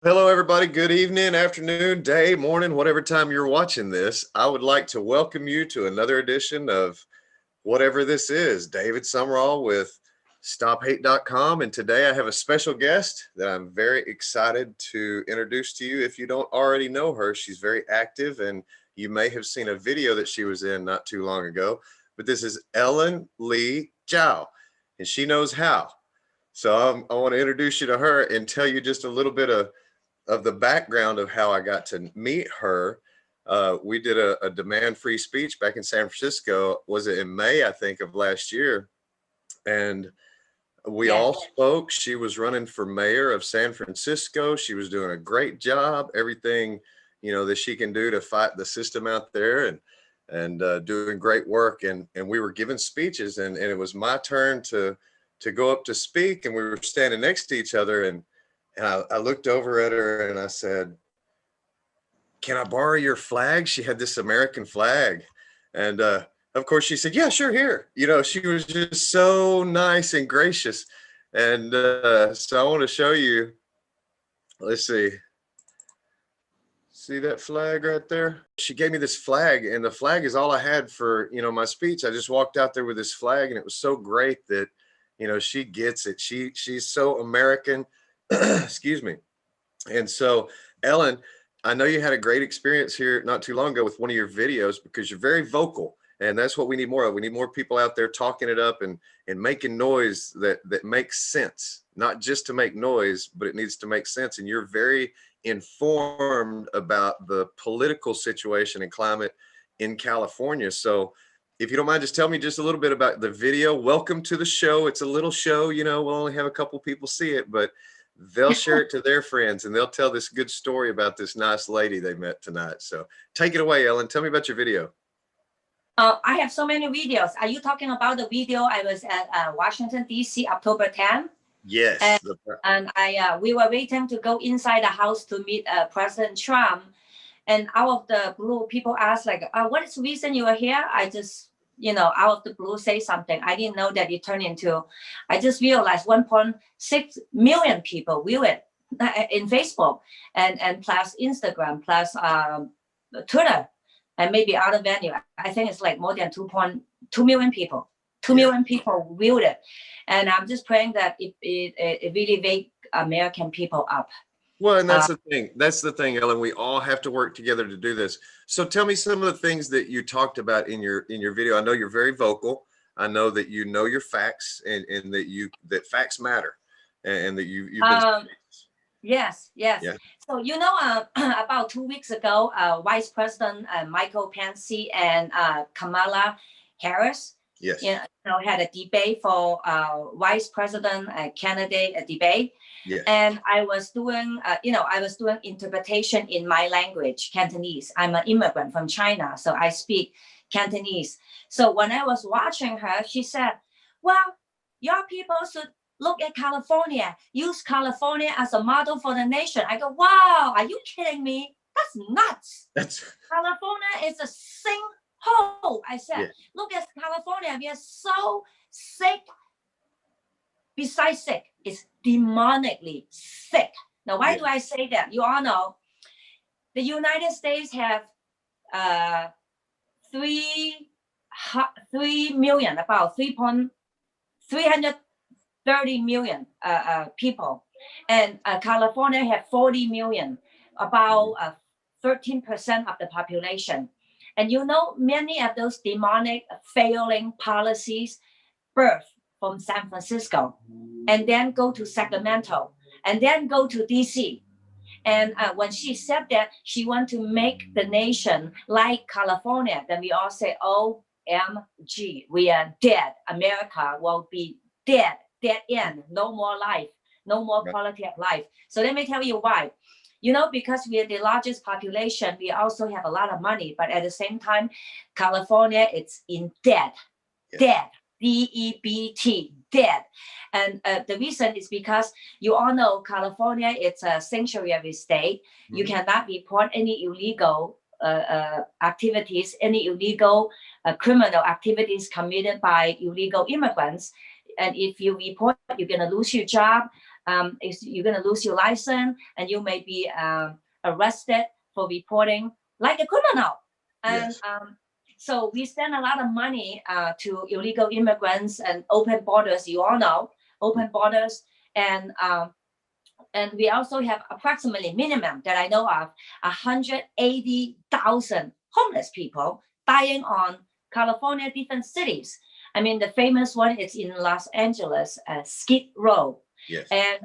Hello, everybody. Good evening, afternoon, day, morning, whatever time you're watching this. I would like to welcome you to another edition of whatever this is. David Sumrall with StopHate.com. And today I have a special guest that I'm very excited to introduce to you. If you don't already know her, she's very active and you may have seen a video that she was in not too long ago. But this is Ellen Zhou, and she knows how. So I want to introduce you to her and tell you just a little bit of the background of how I got to meet her. We did a demand-free speech back in San Francisco. Was it in May, I think, of last year? And we Yes. all spoke. She was running for mayor of San Francisco. She was doing a great job. Everything, that she can do to fight the system out there, and doing great work. And we were giving speeches, and it was my turn to go up to speak. And we were standing next to each other, and I looked over at her and I said, "Can I borrow your flag?" She had this American flag. And of course, she said, "Yeah, sure, here." She was just so nice and gracious. And so I want to show you. Let's see. See that flag right there? She gave me this flag, and the flag is all I had for, my speech. I just walked out there with this flag, and it was so great that, she gets it. She's so American. Excuse me. And so, Ellen, I know you had a great experience here not too long ago with one of your videos because you're very vocal, and that's what we need more of. We need more people out there talking it up and making noise that makes sense, not just to make noise, but it needs to make sense. And you're very informed about the political situation and climate in California. So, if you don't mind, just tell me just a little bit about the video. Welcome to the show. It's a little show, we'll only have a couple people see it, but they'll share it to their friends and they'll tell this good story about this nice lady they met tonight. So take it away, Ellen. Tell me about your video. I have so many videos. Are you talking about the video I was at Washington, D.C., October 10th? Yes. And we were waiting to go inside the house to meet President Trump. And out of the blue, people asked, like, what is the reason you are here? I just, out of the blue say something. I didn't know that it turned into, I just realized 1.6 million people view it in Facebook and plus Instagram, plus Twitter, and maybe other venue. I think it's like more than 2.2 million people. 2 million people viewed it. And I'm just praying that it really wake American people up. Well, and that's the thing. That's the thing, Ellen. We all have to work together to do this. So tell me some of the things that you talked about in your video. I know you're very vocal. I know that you know your facts and that facts matter and that you've been. Yes. Yeah. So about 2 weeks ago, Vice President Michael Pence and Kamala Harris, Yes. had a debate for Vice President candidate debate. Yes. And I was doing, interpretation in my language, Cantonese. I'm an immigrant from China, so I speak Cantonese. So when I was watching her, she said, "Well, your people should look at California, use California as a model for the nation." I go, "Wow, are you kidding me? That's nuts." California is a sinkhole. I said, "Look at California. We are so sick. Besides sick, it's demonically sick." Now, why do I say that? You all know the United States have 3 million, about 330 million people, and California have 40 million, about 13% of the population. And many of those demonic failing policies birth from San Francisco, and then go to Sacramento, and then go to DC. And when she said that she wants to make the nation like California, then we all say, OMG, we are dead. America will be dead end, no more life, no more quality of life. So let me tell you why. Because we are the largest population, we also have a lot of money, but at the same time, California, it's in debt, dead. DEBT, dead. And the reason is because you all know California, it's a sanctuary state. Mm-hmm. You cannot report any illegal activities, any illegal criminal activities committed by illegal immigrants. And if you report, you're going to lose your job. you're going to lose your license and you may be arrested for reporting like a criminal. And Yes. so we spend a lot of money to illegal immigrants and open borders. You all know, open borders. And we also have approximately minimum that I know of 180,000 homeless people dying on California, different cities. I mean, the famous one is in Los Angeles, Skid Row, Yes. and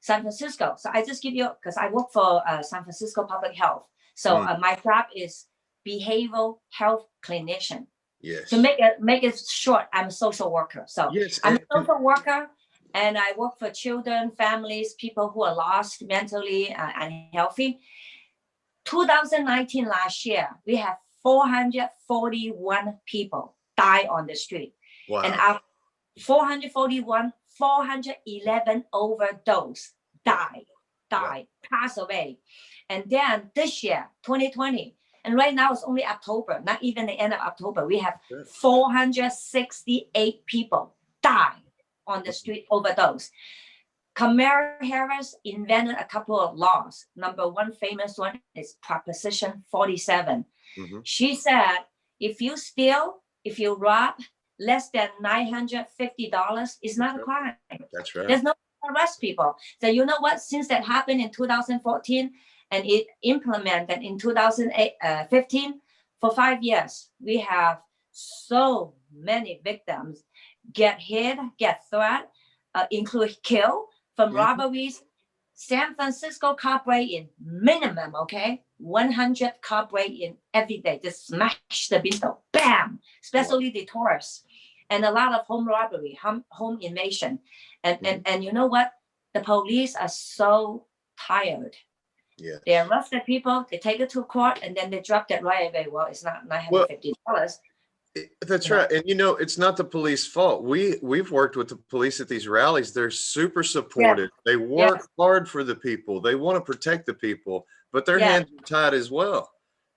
San Francisco. So I just give you, because I work for San Francisco Public Health. So my job is behavioral health clinician. Yes. To make it short, I'm a social worker. So yes. I'm a social worker, and I work for children, families, people who are lost mentally unhealthy. 2019 last year, we have 441 people die on the street. Wow. And out 441, 411 overdose died, passed away. And then this year, 2020, and right now it's only October, not even the end of October, we have 468 people die on the street overdose. Kamala Harris invented a couple of laws. Number one famous one is Proposition 47. She said, if you steal, if you rob less than $950, it's not a crime. That's right. There's no arrest people. So you know what? Since that happened in 2014 and it implemented in 2015, for 5 years, we have so many victims get hit, get threat, include kill from robberies. San Francisco car break-in minimum, 100 car break-in every day. Just smash the window, bam. Especially the tourists, and a lot of home robbery, home invasion, and you know what? The police are so tired. Yeah. They arrest the people, they take it to court, and then they drop that right away. Well, it's not $950. That's right. And it's not the police fault. We've worked with the police at these rallies. They're super supportive. They work hard for the people. They want to protect the people, but their hands are tied as well.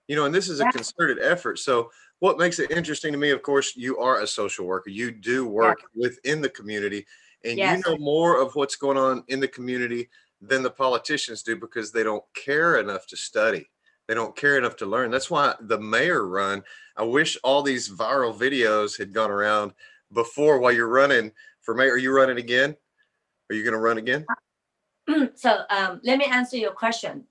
And this is a concerted effort. So what makes it interesting to me, of course, you are a social worker. You do work within the community, and you know more of what's going on in the community than the politicians do, because they don't care enough to study. They don't care enough to learn. That's why the mayor run, I wish all these viral videos had gone around before while you're running for mayor. Are you running again? Are you going to run again? So let me answer your question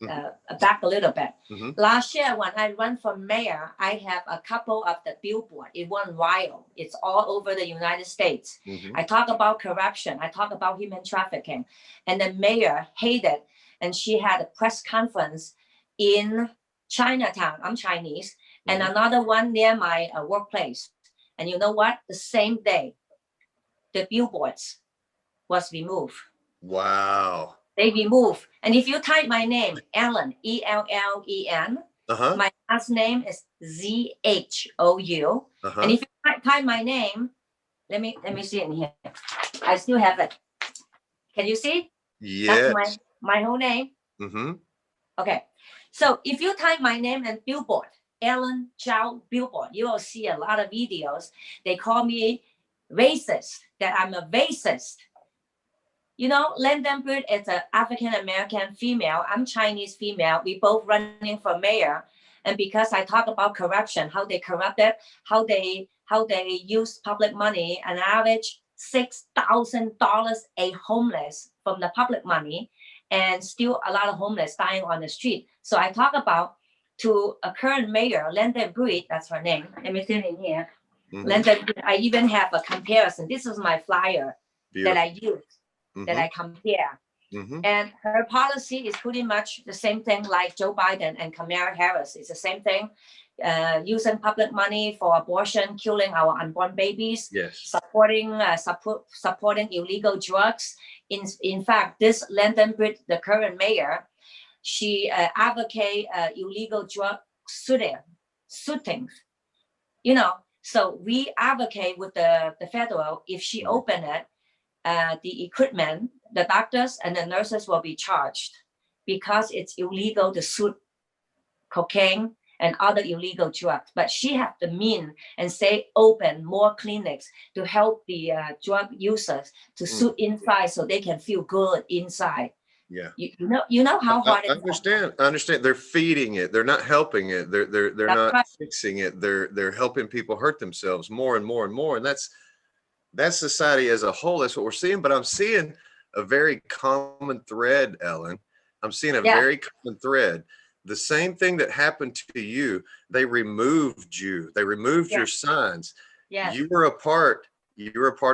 back a little bit. Last year, when I ran for mayor, I have a couple of the billboard. It went viral. It's all over the United States. I talk about corruption. I talk about human trafficking. And the mayor hated, and she had a press conference in Chinatown. I'm Chinese. And another one near my workplace. And you know what? The same day, the billboards was removed. Wow. They remove. And if you type my name, Ellen, Ellen, my last name is Zhou. And if you type my name, let me see it in here. I still have it. Can you see? Yes. That's my whole name. Okay. So if you type my name and billboard, Ellen Zhou billboard, you will see a lot of videos. They call me racist, that I'm a racist. Lyndon Bird is an African-American female. I'm Chinese female. We both running for mayor. And because I talk about corruption, how they corrupted, how they use public money, an average $6,000 a homeless from the public money, and still a lot of homeless dying on the street. So I talk about to a current mayor, Lyndon Bird, that's her name. Let me see it in here. Lyndon Bird, I even have a comparison. This is my flyer that I use. That I compare. And her policy is pretty much the same thing like Joe Biden and Kamala Harris. It's the same thing, using public money for abortion, killing our unborn babies, supporting illegal drugs. In fact, this Lyndon Bird, the current mayor, she advocate illegal drug shootings. So we advocate with the federal. If she open it, the equipment, the doctors and the nurses will be charged because it's illegal to shoot cocaine and other illegal drugs. But she have the mean and say open more clinics to help the drug users to suit inside so they can feel good inside. Yeah. You know how hard I understand. I understand. They're feeding it. They're not helping it. They're not right. fixing it. They're helping people hurt themselves more and more and more. And that's society as a whole. That's what we're seeing. But I'm seeing a very common thread, Ellen. I'm seeing a very common thread. The same thing that happened to you, they removed you. They removed your signs. Yes. You were a part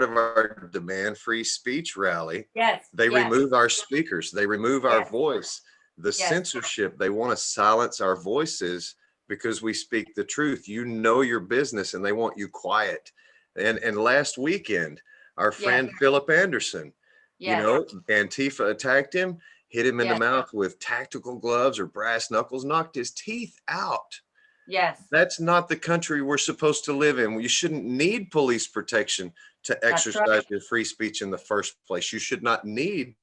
of our demand free speech rally. Yes. They remove our speakers. They remove our voice. The censorship, they want to silence our voices because we speak the truth. You know your business and they want you quiet. And last weekend, our friend Philip Anderson, you know, Antifa attacked him, hit him in the mouth with tactical gloves or brass knuckles, knocked his teeth out. Yes. That's not the country we're supposed to live in. You shouldn't need police protection to exercise your free speech in the first place. You should not need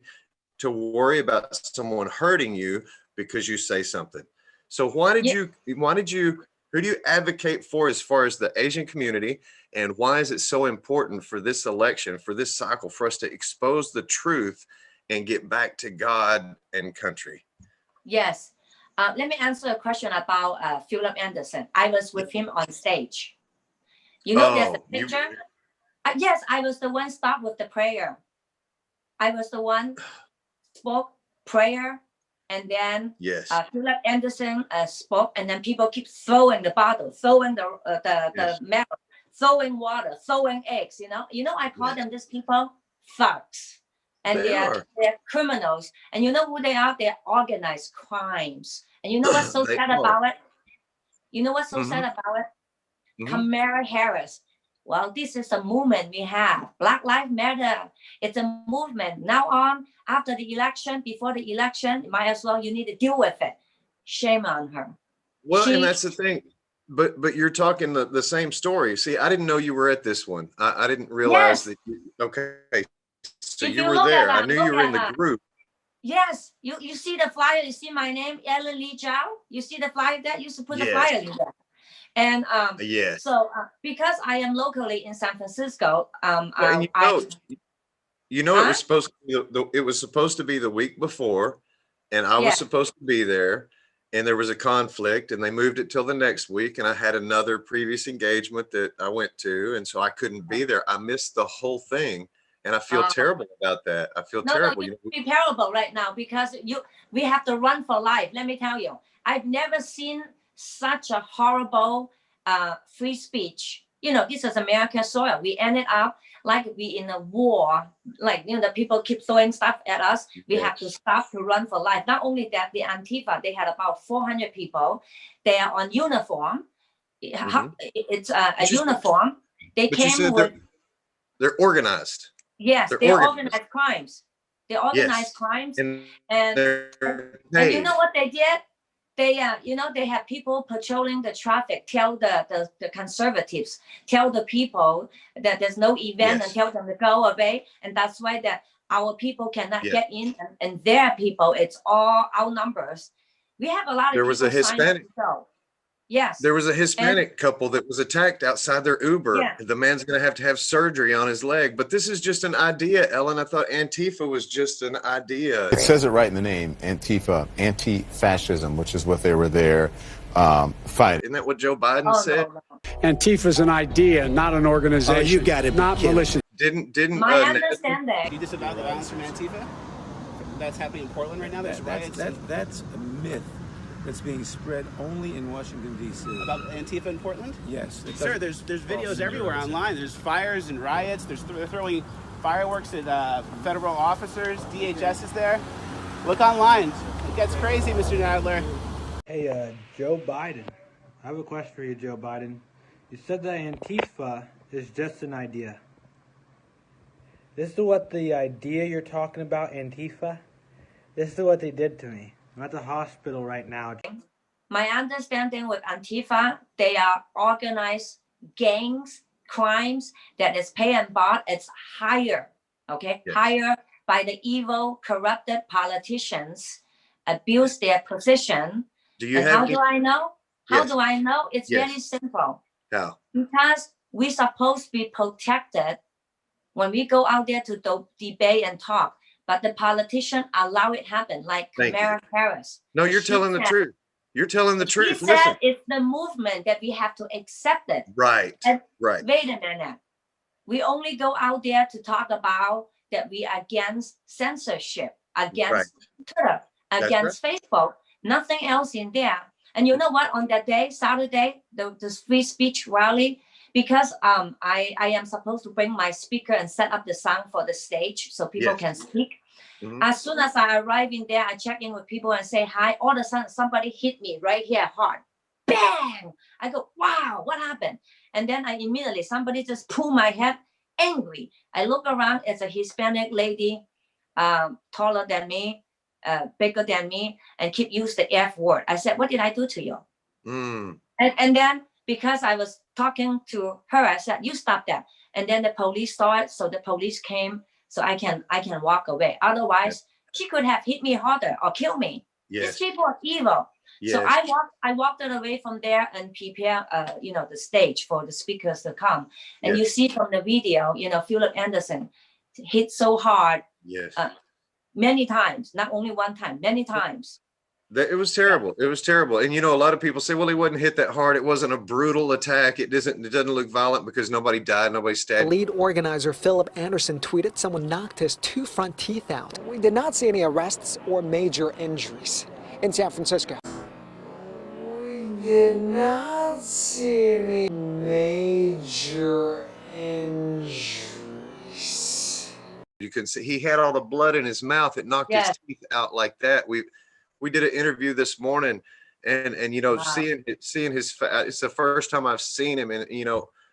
to worry about someone hurting you because you say something. So who do you advocate for as far as the Asian community, and why is it so important for this election, for this cycle, for us to expose the truth and get back to God and country? Yes. Let me answer a question about Philip Anderson. I was with him on stage. You know, there's a picture. Yes, I was the one start with the prayer. I was the one spoke prayer, and then Philip Anderson spoke, and then people keep throwing the bottle, throwing the metal, throwing water, throwing eggs. You know, I call them these people thugs. And they're criminals. And you know who they are? They're organized crimes. And you know what's so sad about it? You know what's so sad about it? Kamala Harris. Well, this is a movement we have. Black Lives Matter. It's a movement. Now on, after the election, before the election, might as well, you need to deal with it. Shame on her. Well, and that's the thing. But you're talking the same story. See, I didn't know you were at this one. I didn't realize that. Okay. So you were there. I knew you were in the group. Yes, you see the flyer. You see my name, Ellen Zhou. You see the flyer there. You should put the flyer in there. And so because I am locally in San Francisco, it was supposed to be the week before, and I was supposed to be there, and there was a conflict, and they moved it till the next week, and I had another previous engagement that I went to, and so I couldn't be there. I missed the whole thing. And I feel terrible about that. I feel terrible. You feel terrible right now because we have to run for life. Let me tell you, I've never seen such a horrible free speech. You know, this is American soil. We ended up like we in a war. Like, you know, the people keep throwing stuff at us. We have to stop to run for life. Not only that, the Antifa, they had about 400 people. They are on uniform. It's a uniform. They came with. They're organized. Yes, they organize crimes. They organize crimes, and you know what they did? They they have people patrolling the traffic. Tell the conservatives, tell the people that there's no event, and tell them to go away. And that's why that our people cannot get in, and their people, it's all outnumbers. We have a lot of. There was a Hispanic. Yes. There was a Hispanic couple that was attacked outside their Uber. Yeah. The man's going to have surgery on his leg. But this is just an idea, Ellen. I thought Antifa was just an idea. It says it right in the name, Antifa, anti-fascism, which is what they were there fighting. Isn't that what Joe Biden said? No. Antifa is an idea, not an organization. You got it. Not militia. Didn't my understanding. Do you disavow the violence from Antifa that's happening in Portland right now? There's riots. That's a myth. That's being spread only in Washington, D.C. About Antifa in Portland? Yes. Sir, there's videos everywhere online. There's fires and riots. They're throwing fireworks at federal officers. DHS is there. Look online. It gets crazy, Mr. Nadler. Hey, Joe Biden. I have a question for you, Joe Biden. You said that Antifa is just an idea. This is what the idea you're talking about, Antifa? This is what they did to me. I'm at the hospital right now. My understanding with Antifa, they are organized gangs, crimes that is pay and bought. It's higher, okay? Yes. Higher by the evil, corrupted politicians, abuse their position. Do you how do I know? How Yes. do I know? It's Yes. very simple. How? Because we're supposed to be protected when we go out there to debate and talk, but the politician allow it happen, like Thank you. Kamala Harris. No, you're She telling the said- truth. You're telling the She truth. said Listen. it's the movement that we have to accept it. Right. And Right. wait a minute. We only go out there to talk about that we are against censorship, against Twitter, That's against Facebook, nothing else in there. And you know what? On that day, Saturday, the free speech rally, because I am supposed to bring my speaker and set up the sound for the stage so people Yes. can speak. Mhm. As soon as I arrive in there, I check in with people and say hi. All of a sudden, somebody hit me right here hard. Bang! I go, wow, what happened? And then I immediately, somebody just pulled my head, angry. I look around, it's a Hispanic lady, taller than me, bigger than me, and keep use the F word. I said, what did I do to you? Mm. And then because I was talking to her, I said, you stop that. And then the police saw it, so the police came, so I can walk away. Otherwise, she could have hit me harder or kill me. Yes. These people are evil. Yes. So I walked away from there and prepare, the stage for the speakers to come. And you see from the video, Philip Anderson hit so hard Yes. many times, not only one time, many times. It was terrible. It was terrible. And a lot of people say, well, he wasn't hit that hard. It wasn't a brutal attack. It doesn't look violent because nobody died, nobody The stabbed. lead organizer, Philip Anderson, tweeted someone knocked his 2 front teeth out. We did not see any arrests or major injuries. In San Francisco, we did not see any major injuries. You can see he had all the blood in his mouth. It knocked his teeth out like that. We did an interview this morning, and seeing his it's the first time I've seen him, and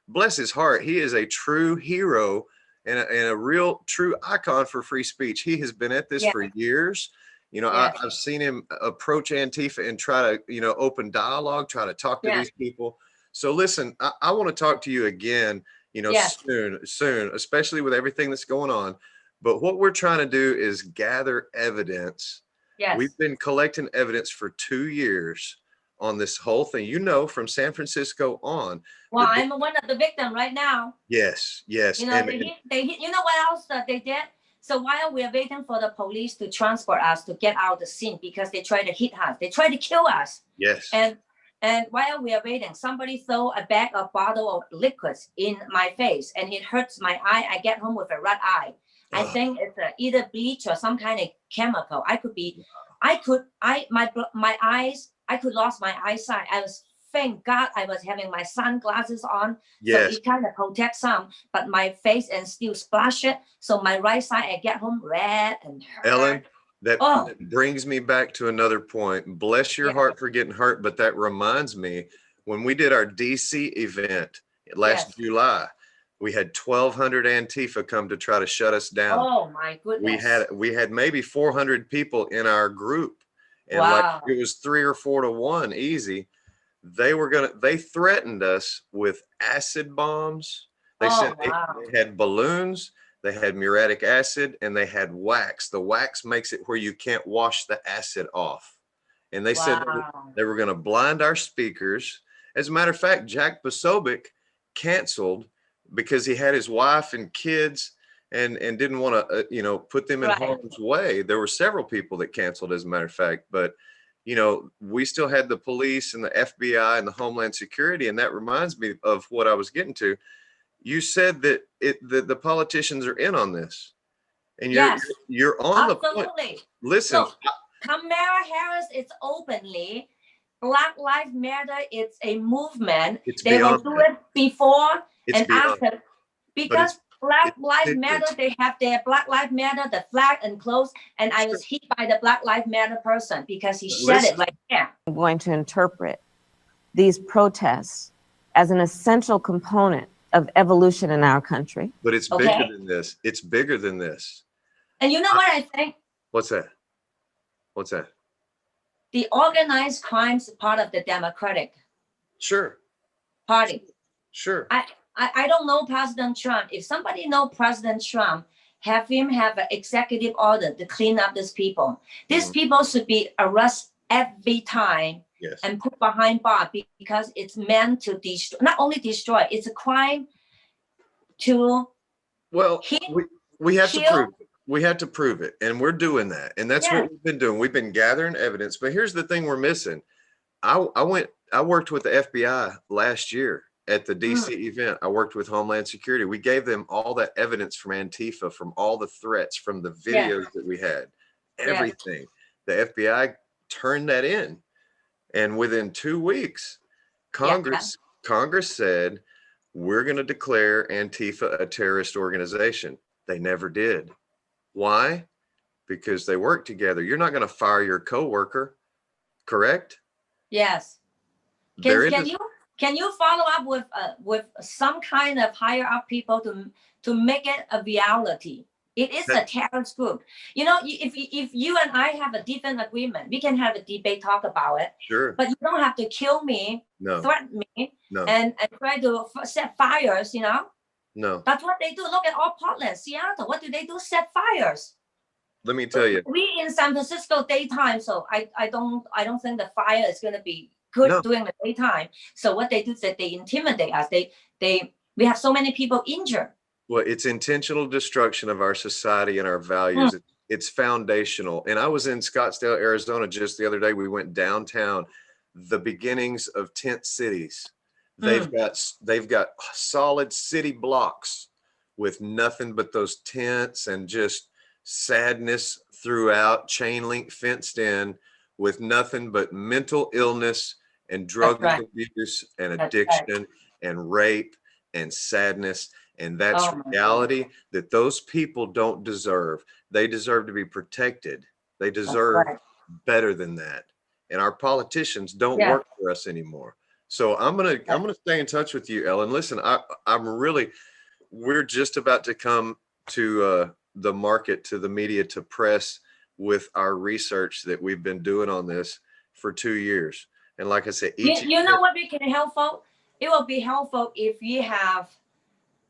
bless his heart, he is a true hero and a real true icon for free speech. He has been at this for years. I've seen him approach Antifa and try to open dialogue, try to talk to these people. So listen, I want to talk to you again, soon, especially with everything that's going on. But what we're trying to do is gather evidence. Yes. We've been collecting evidence for 2 years on this whole thing, from San Francisco on. Well, I'm one of the victims right now. Yes, yes. They hit, you know what else that they did? So while we are waiting for the police to transport us to get out of the scene, because they try to hit us, they try to kill us. Yes. And while we are waiting, somebody throw a bag of bottle of liquids in my face, and it hurts my eye. I get home with a red eye. I think it's either bleach or some kind of chemical. My eyes, I could lost my eyesight. Thank God I was having my sunglasses on. Yes. So it kind of protects some, but my face and still splash it. So my right side, I get home red and hurt. Ellen, that brings me back to another point. Bless your heart for getting hurt, but that reminds me, when we did our DC event last July, we had 1,200 Antifa come to try to shut us down. Oh my goodness. We had maybe 400 people in our group, and Wow. it was 3 or 4 to 1 easy. They threatened us with acid bombs. They they had balloons, they had muriatic acid, and they had wax. The wax makes it where you can't wash the acid off. And they said they were going to blind our speakers. As a matter of fact, Jack Posobiec canceled because he had his wife and kids and didn't want to, put them in harm's way. There were several people that canceled, as a matter of fact, but we still had the police and the FBI and the Homeland Security. And that reminds me of what I was getting to. You said that the politicians are in on this, and you're on the point. Listen, look, Kamala Harris, it's openly. Black Lives Matter, it's a movement. They will do it before and after, because Black Lives Matter, they have their Black Lives Matter, the flag and clothes, and I was hit by the Black Lives Matter person because he said it like that. I'm going to interpret these protests as an essential component of evolution in our country. But it's bigger than this. It's bigger than this. And you know what I think? What's that? What's that? The organized crimes part of the Democratic Party. Sure. I don't know President Trump. If somebody know President Trump, have him have an executive order to clean up these people. These people should be arrested every time Yes. and put behind bar because it's meant to destroy, not only destroy, it's a crime to Well, hit, we have to kill. prove it. We had to prove it, and we're doing that. And that's Yeah. what we've been doing. We've been gathering evidence. But here's the thing we're missing. I worked with the FBI last year at the DC event. I worked with Homeland Security. We gave them all that evidence from Antifa, from all the threats, from the videos that we had, everything. The FBI turned that in. And within 2 weeks, Congress said, we're going to declare Antifa a terrorist organization. They never did. Why? Because they work together. You're not going to fire your coworker, correct? Yes. Can you follow up with some kind of higher up people to make it a reality? It is a terrorist group. You know, if you and I have a different agreement, we can have a debate, talk about it. Sure. But you don't have to kill me, threaten me, and try to set fires, you know? No. That's what they do. Look at all Portland, Seattle. What do? Set fires. Let me tell you. We in San Francisco daytime, so I don't think the fire is going to be good during the daytime. So what they do is that they intimidate us. We have so many people injured. Well, it's intentional destruction of our society and our values. It's foundational. And I was in Scottsdale, Arizona just the other day. We went downtown, the beginnings of tent cities. They've got solid city blocks with nothing but those tents and just sadness throughout, chain link fenced in, with nothing but mental illness and drug abuse and addiction and rape and sadness. And that's reality that those people don't deserve. They deserve to be protected. They deserve better than that. And our politicians don't work for us anymore. So I'm gonna stay in touch with you, Ellen. Listen, we're just about to come to the market, to the media, to press with our research that we've been doing on this for 2 years. And like I said, you know what we can helpful? It will be helpful if we have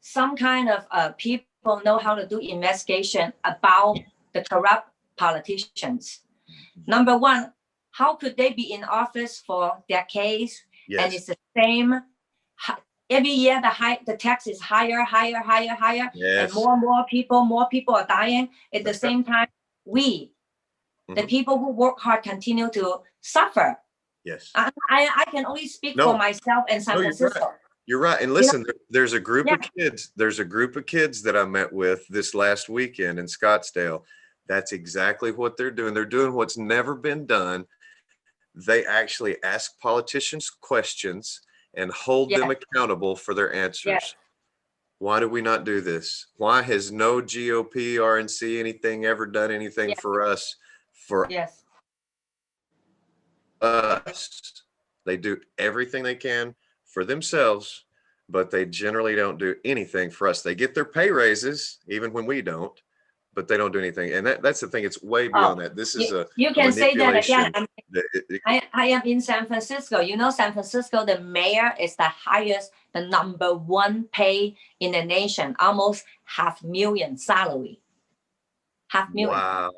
some kind of people know how to do investigation about the corrupt politicians. Number one, how could they be in office for decades? Yes. And it's the same. Every year, the tax is higher, yes. and more people are dying. At the same time, the people who work hard, continue to suffer. Yes. I can only speak for myself and San Francisco. You're right. And listen, there's a group of kids. There's a group of kids that I met with this last weekend in Scottsdale. That's exactly what they're doing. They're doing what's never been done. They actually ask politicians questions and hold them accountable for their answers. Why do we not do this? Why has no GOP, RNC, anything ever done anything for us? Us. They do everything they can for themselves, but they generally don't do anything for us. They get their pay raises even when we don't, but they don't do anything. And that's the thing. It's way beyond that. This is you can say that again. I am in San Francisco. You know, San Francisco, the mayor is the #1 pay in the nation, almost $500,000 salary. $500,000.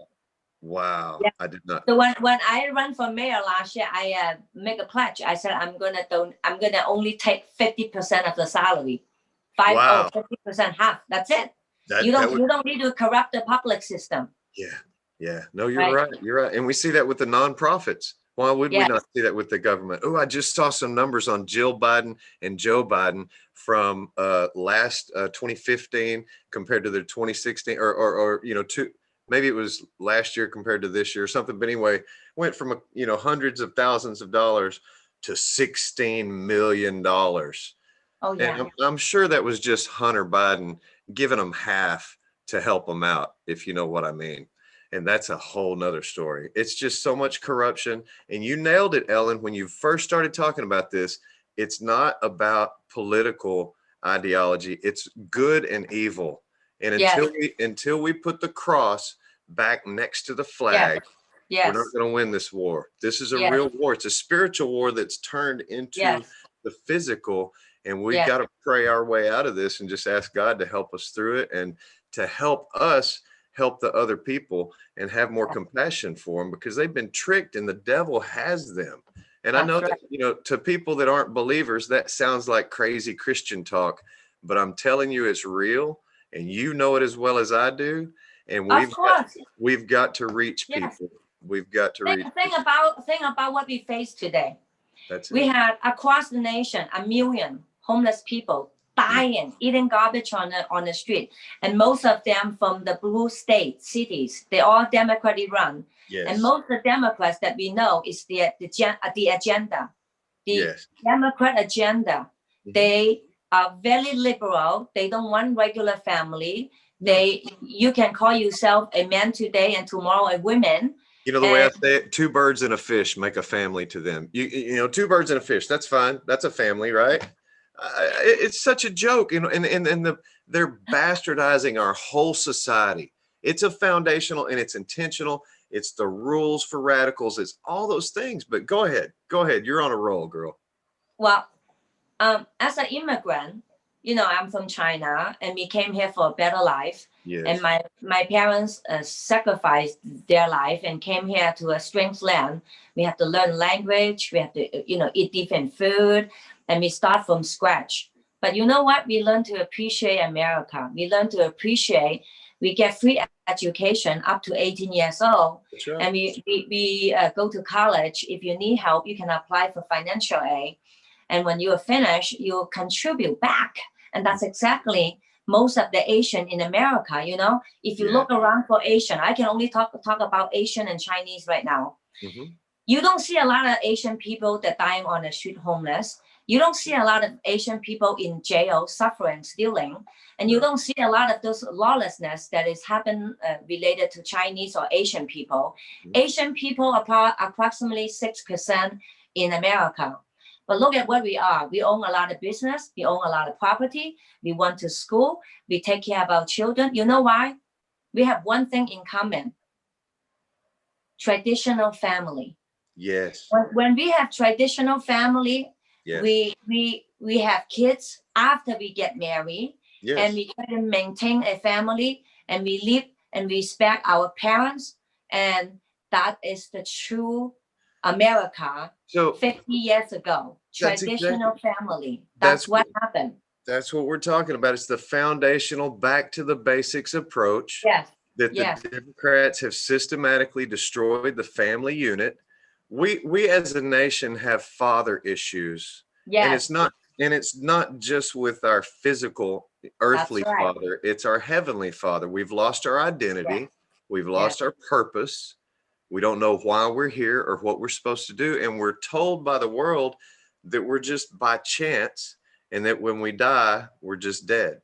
Wow. Yeah. I did not. So when I ran for mayor last year, I make a pledge. I said I'm gonna only take 50% of the salary. 50%, half. That's it. You don't need to corrupt the public system. Yeah. No, you're right. You're right. And we see that with the nonprofits. Why would we not see that with the government? Oh, I just saw some numbers on Jill Biden and Joe Biden from last 2015 compared to their 2016 or maybe it was last year compared to this year or something. But anyway, went from hundreds of thousands of dollars to $16 million. Oh, yeah. And I'm sure that was just Hunter Biden giving them half to help them out, if you know what I mean. And that's a whole nother story. It's just so much corruption. And you nailed it, Ellen, when you first started talking about this. It's not about political ideology. It's good and evil. And until we put the cross back next to the flag, we're not going to win this war. This is a real war. It's a spiritual war that's turned into the physical. And we got to pray our way out of this and just ask God to help us through it and to help us help the other people and have more compassion for them, because they've been tricked and the devil has them. And I That's know right. that, to people that aren't believers, that sounds like crazy Christian talk, but I'm telling you, it's real, and you know it as well as I do. And Of course. we've got to reach Yes. people. We've got to reach Think people. about what we face today. That's We it. had across the nation 1 million homeless people dying, eating garbage on the street, and most of them from the blue state cities. They all Democratic run, Yes. and most of the Democrats that we know is the agenda, the Yes. Democrat agenda. They are very liberal. They don't want regular family. You can call yourself a man today and tomorrow a woman. The way I say it, 2 birds and a fish make a family to them. You know, 2 birds and a fish, that's fine. That's a family, right? It's such a joke, and they're bastardizing our whole society. It's a foundational and it's intentional. It's the rules for radicals. It's all those things. But go ahead. You're on a roll, girl. Well, as an immigrant, I'm from China, and we came here for a better life. Yes. And my parents sacrificed their life and came here to a strange land. We have to learn language. We have to, eat different food, and we start from scratch. But you know what? We learn to appreciate America. We learn to appreciate. We get free education up to 18 years old. That's right. And we go to college. If you need help, you can apply for financial aid. And when you are finished, you contribute back. And that's exactly most of the Asian in America. If you look around for Asian, I can only talk about Asian and Chinese right now. You don't see a lot of Asian people that dying on the street homeless. You don't see a lot of Asian people in jail suffering, stealing. And you don't see a lot of those lawlessness that is happen related to Chinese or Asian people. Asian people are approximately 6% in America. But look at what we are. We own a lot of business. We own a lot of property. We went to school. We take care of our children. You know why? We have one thing in common. Traditional family. Yes. When we have traditional family, yes. we have kids after we get married. Yes. And we try to maintain a family, and we live and respect our parents. And that is the true America 50 years ago. Traditional family. That's what happened. That's what we're talking about. It's the foundational, back to the basics approach. Yes. That the Democrats have systematically destroyed the family unit. We as a nation have father issues. Yes. And it's not just with our physical earthly father, it's our heavenly father. We've lost our identity. Yes. We've lost our purpose. We don't know why we're here or what we're supposed to do. And we're told by the world that we're just by chance, and that when we die, we're just dead.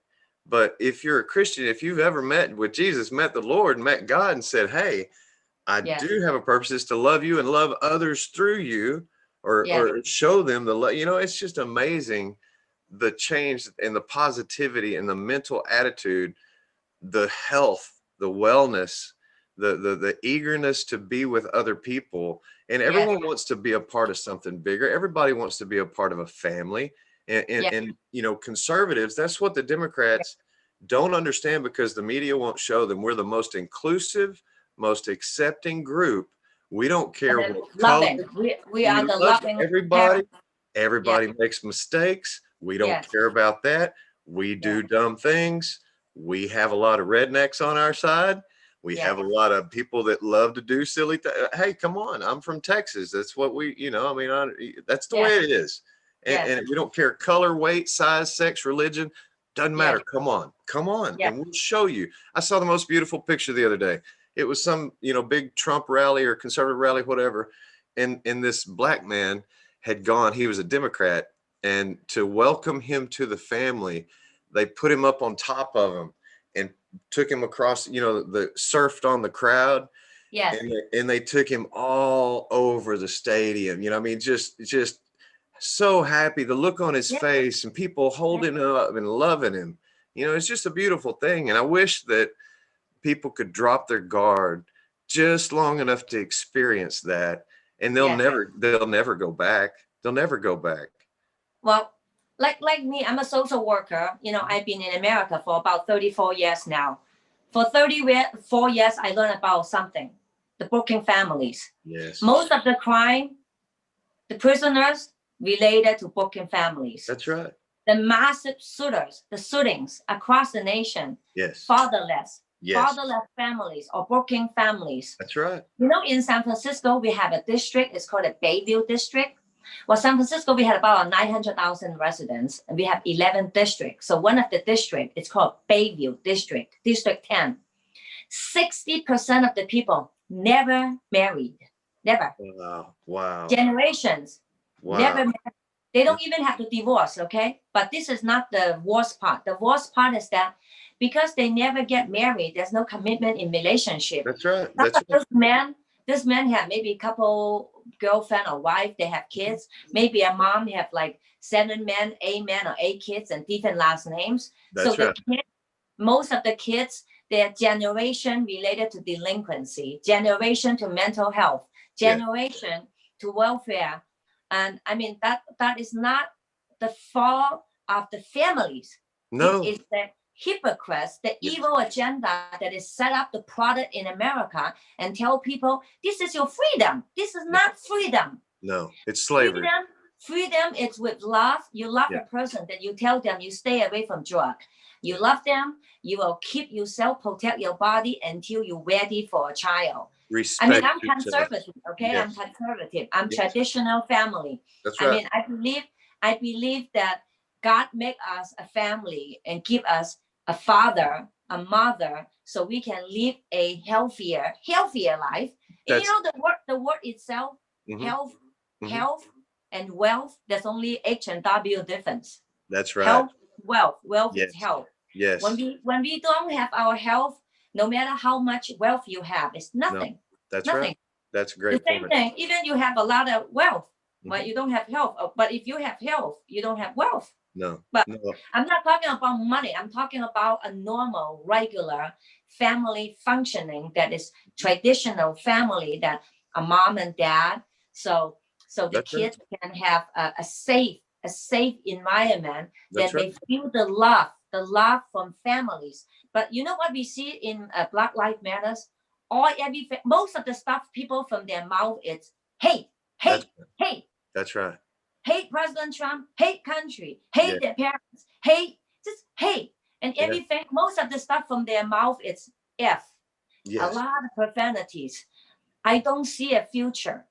But if you're a Christian, if you've ever met with Jesus, met the Lord, met God, and said, hey, I do have a purpose, is to love you and love others through you, or show them the love. It's just amazing, the change and the positivity and the mental attitude, the health, the wellness, the eagerness to be with other people. And everyone wants to be a part of something bigger. Everybody wants to be a part of a family. And conservatives, that's what the Democrats don't understand, because the media won't show them. We're the most inclusive, most accepting group. We don't care what color. We are the loving. Everybody makes mistakes. We don't care about that. We do dumb things. We have a lot of rednecks on our side. We have a lot of people that love to do silly things. Hey, come on. I'm from Texas. That's what that's the way it is. And we don't care color, weight, size, sex, religion. Doesn't matter. Come on. And we'll show you. I saw the most beautiful picture the other day. It was some, big Trump rally or conservative rally, whatever. And this black man had gone, he was a Democrat. And to welcome him to the family, they put him up on top of him and took him across, the surfed on the crowd. Yes. And they took him all over the stadium. Just so happy, the look on his face, and people holding him up and loving him. It's just a beautiful thing. And I wish that people could drop their guard just long enough to experience that, and they'll never go back. They'll never go back. Well, like me, I'm a social worker. I've been in America for about 34 years now. For 34 years, I learned about something, the broken families. Yes. Most of the crime, the prisoners related to broken families. That's right. The massive the shootings across the nation, Yes. fatherless Yes. families or broken families. That's right. You know, in San Francisco, we have a district, it's called the Bayview District. Well, San Francisco, we had about 900,000 residents, and we have 11 districts. So one of the districts, it's called Bayview District, District 10. 60% of the people never married, never. Wow. Wow. Generations, Wow. never married. They don't even have to divorce, okay? But this is not the worst part. The worst part is that because they never get married, there's no commitment in relationship. That's right. That's right. This man have maybe a couple girlfriend or wife, they have kids. Maybe a mom have like 7 men, 8 men or 8 kids and different last names. That's so right. the kids, most of the kids, their generation related to delinquency, generation to mental health, generation to welfare. And I mean, that is not the fault of the families. No. It is the hypocrites, the evil agenda that is set up the product in America and tell people, this is your freedom. This is not freedom. No, it's slavery. Freedom is with love. You love the person that you tell them you stay away from drug. You love them. You will keep yourself, protect your body until you're ready for a child. Respect. I mean, I'm conservative, okay? Yes. I'm conservative. I'm traditional family. That's right. I mean, I believe that God made us a family and give us a father, a mother, so we can live a healthier life. And you know, the word itself, health, health and wealth, there's only H and W difference. That's right. Health, wealth is health. Yes. When we don't have our health, no matter how much wealth you have, it's nothing. No, that's nothing. right. That's a great the same point. thing, even you have a lot of wealth, but you don't have health. But if you have health, you don't have wealth. No. But no. I'm not talking about money. I'm talking about a normal, regular family functioning that is traditional family, that a mom and dad. So the That's kids can have a safe environment, that That's they feel the love from families. But you know what we see in Black Lives Matters? Most of the stuff people from their mouth is hate. That's right. Hate President Trump, hate country, hate their parents, hate, just hate. And everything, most of the stuff from their mouth is F. Yes. A lot of profanities. I don't see a future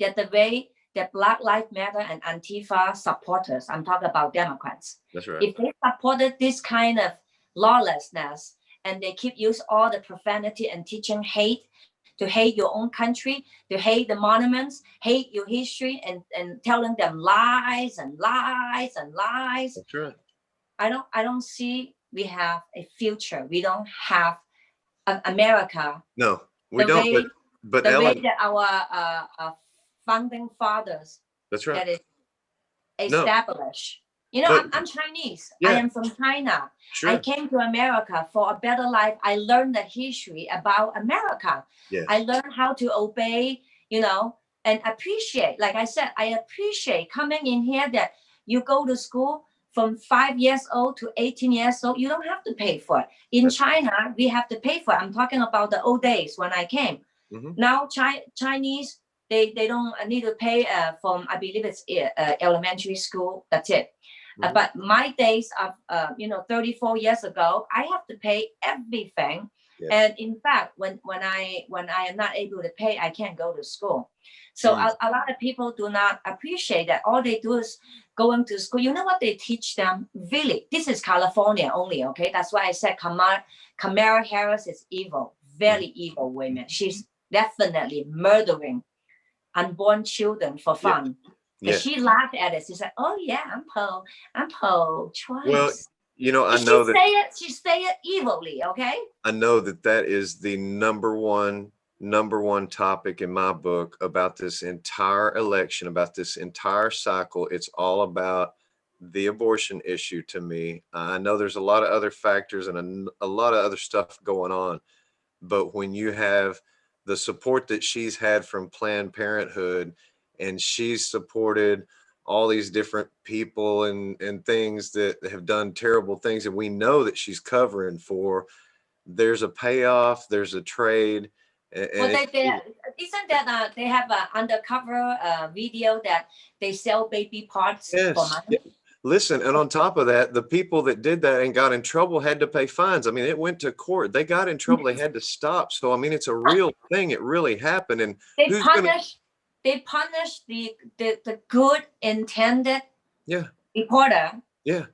that the way that Black Lives Matter and Antifa supporters, I'm talking about Democrats. That's right. If they supported this kind of lawlessness and they keep using all the profanity and teaching hate, to hate your own country, to hate the monuments, hate your history, and telling them lies and lies and lies. That's right. I don't see we have a future. We don't have America. No, we don't. But the Ellen, way that our founding fathers, that's right, that is established. You know, I'm Chinese. I am from China. Sure. I came to America for a better life. I learned the history about America. Yes. I learned how to obey, and appreciate. Like I said, I appreciate coming in here that you go to school from 5 years old to 18 years old. You don't have to pay for it. In China, we have to pay for it. I'm talking about the old days when I came. Now, Chinese, they don't need to pay from, I believe it's elementary school. That's it. But my days of 34 years ago, I have to pay everything. Yes. And in fact, when I am not able to pay, I can't go to school. So a lot of people do not appreciate that. All they do is going to school. You know what they teach them? Really, this is California only. Okay, that's why I said Kamala Harris is evil, very evil woman. She's definitely murdering unborn children for fun. Yeah. She laughed at it. She said, "Oh yeah, I'm pro-choice." Well, I know that she say it evilly. Okay. I know that is the number one topic in my book about this entire election, about this entire cycle. It's all about the abortion issue to me. I know there's a lot of other factors and a lot of other stuff going on, but when you have the support that she's had from Planned Parenthood, and she's supported all these different people and things that have done terrible things, and we know that she's covering for, there's a payoff, there's a trade. Well, isn't that they have an undercover video that they sell baby parts for yes. money? Listen, and on top of that, the people that did that and got in trouble had to pay fines. I mean, it went to court. They got in trouble. They had to stop. So, I mean, it's a real thing. It really happened. And They who's punish the good intended reporter. Yeah.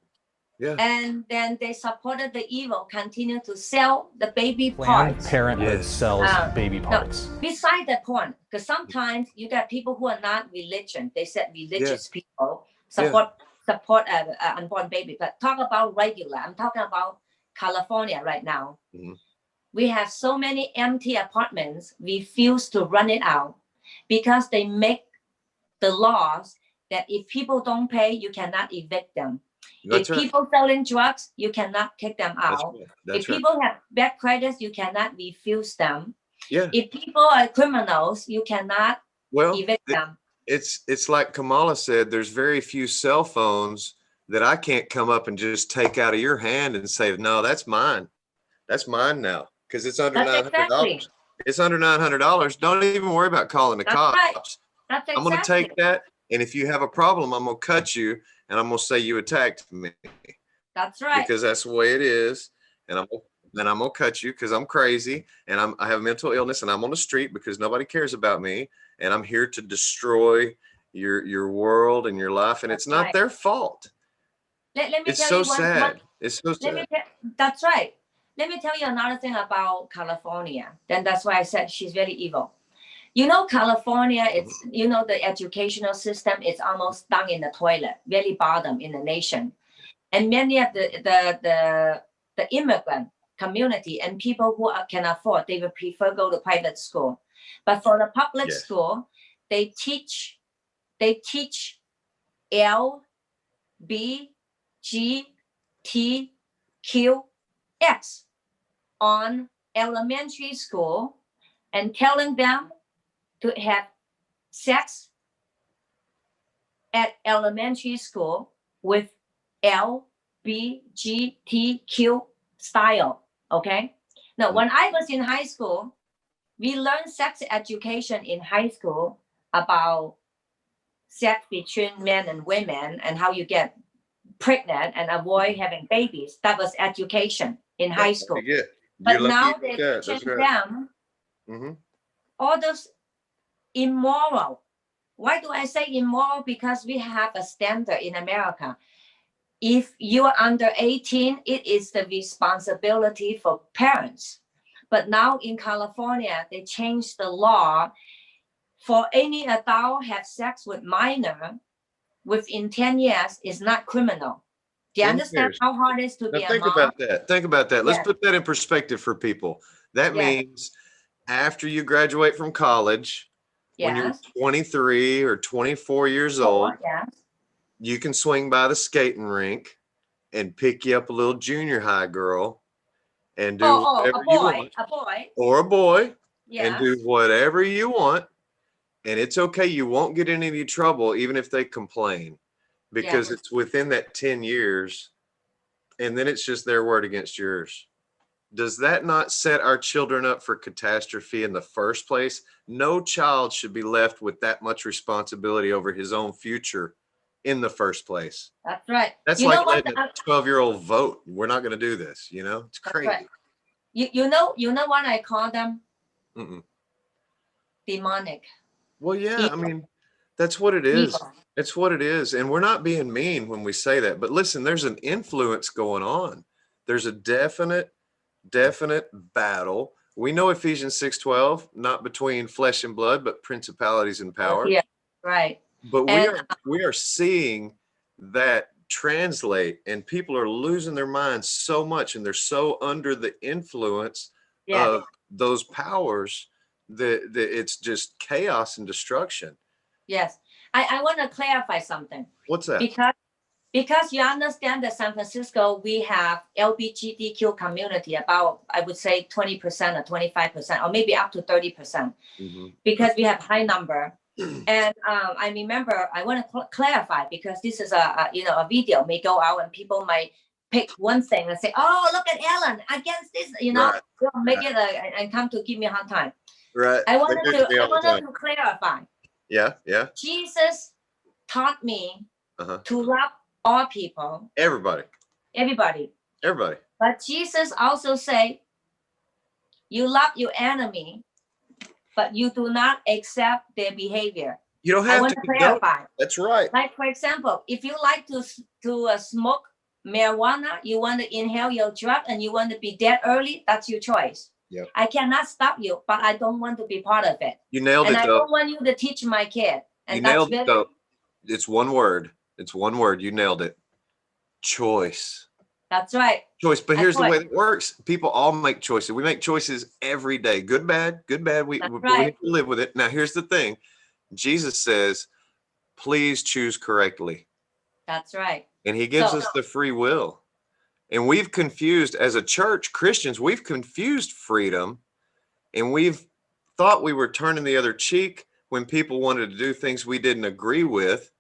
And then they supported the evil, continue to sell the baby Planned parts. Parenthood sells baby parts. No, beside the point, because sometimes you got people who are not religion. They said religious people support unborn baby. But talk about regular. I'm talking about California right now. Mm-hmm. We have so many empty apartments. Refuse to run it out because they make the laws that if people don't pay, you cannot evict them. If people selling drugs, you cannot kick them out. If people have bad credits, you cannot refuse them. If people are criminals, you cannot evict them. It's like Kamala said, there's very few cell phones that I can't come up and just take out of your hand and say, no, that's mine. That's mine now. Because it's under $900. Exactly. It's under $900. Don't even worry about calling the cops. Right. That's exactly. I'm going to take that. And if you have a problem, I'm going to cut you. And I'm going to say you attacked me. That's right. Because that's the way it is. And I'm going to cut you because I'm crazy. And I have mental illness. And I'm on the street because nobody cares about me. And I'm here to destroy your world and your life. And it's not their fault. Let me it's tell so you sad. It's so sad. That's right. Let me tell you another thing about California. Then that's why I said she's very evil. You know, California, it's, you know, the educational system is almost down in the toilet, very bottom in the nation. And many of the immigrant community and people who can afford, they would prefer go to private school. But for the public school, they teach L, B, G, T, Q, X on elementary school and telling them to have sex at elementary school with L, B, G, T, Q style. Okay. Now, when I was in high school, we learned sex education in high school about sex between men and women and how you get pregnant and avoid having babies. That was education in high school. But now they're teaching them all those immoral. Why do I say immoral? Because we have a standard in America. If you are under 18, it is the responsibility for parents. But now in California, they changed the law for any adult have sex with minor within 10 years is not criminal. Do you understand how hard it is to be a mom? Think about that. Let's put that in perspective for people. That means after you graduate from college, when you're 23 or 24 years old, you can swing by the skating rink and pick you up a little junior high girl and do whatever you want. Or a boy. And do whatever you want. And it's okay. You won't get in any trouble, even if they complain, because it's within that 10 years. And then it's just their word against yours. Does that not set our children up for catastrophe in the first place? No child should be left with that much responsibility over his own future in the first place. That's right. That's like letting a 12-year-old vote. We're not going to do this. You know, it's crazy. Right. You know what I call them? Demonic. Well, yeah, I mean, that's what it is. It's what it is. And we're not being mean when we say that. But listen, there's an influence going on. There's a definite battle. We know Ephesians 6:12, not between flesh and blood, but principalities and power. Yeah, right. But we are seeing that translate, and people are losing their minds so much, and they're so under the influence of those powers that it's just chaos and destruction. Yes. I want to clarify something. What's that? Because you understand that San Francisco, we have LGBTQ community about, I would say 20% or 25%, or maybe up to 30%, because we have high number. And I remember, I want to clarify, because this is a video may go out and people might pick one thing and say, oh, look at Ellen against this, you know, Right. they'll make it and come to give me a hard time. Right. I They wanted do it to me all the time. to clarify. Yeah. Yeah. Jesus taught me Uh-huh. to love all people, Everybody. everybody. Everybody. But Jesus also say, you love your enemy, but you do not accept their behavior. You don't I have want to to condone. clarify. That's right. Like, for example, if you like to smoke marijuana, you want to inhale your drug and you want to be dead early, that's your choice. Yep. I cannot stop you, but I don't want to be part of it. You nailed And it, I though. don't want you to teach my kid. And You that's nailed it, very, though. It's one word. It's one word. You nailed it. Choice. that's right. Choice. But here's the Choice. way it works. People all make choices. We make choices every day. Good, bad, good, bad. We have right. to live with it. Now, here's the thing. Jesus says, please choose correctly. That's right. And he gives So- us the free will. And we've confused, as a church, Christians, we've confused freedom. And we've thought we were turning the other cheek when people wanted to do things we didn't agree with,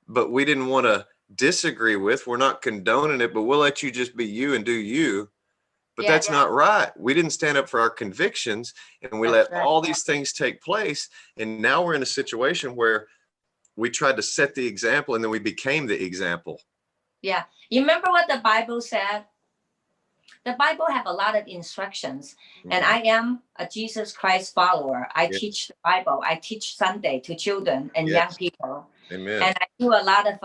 but we didn't want to disagree with. We're not condoning it, but we'll let you just be you and do you. But Yeah, that's yeah. not right. We didn't stand up for our convictions, and we That's let right. all these things take place. And now we're in a situation where we tried to set the example, and then we became the example. Yeah. You remember what the Bible said? The Bible have a lot of instructions, and I am a Jesus Christ follower. I Yes. teach the Bible. I teach Sunday to children and Yes. young people. Amen. And I do a lot of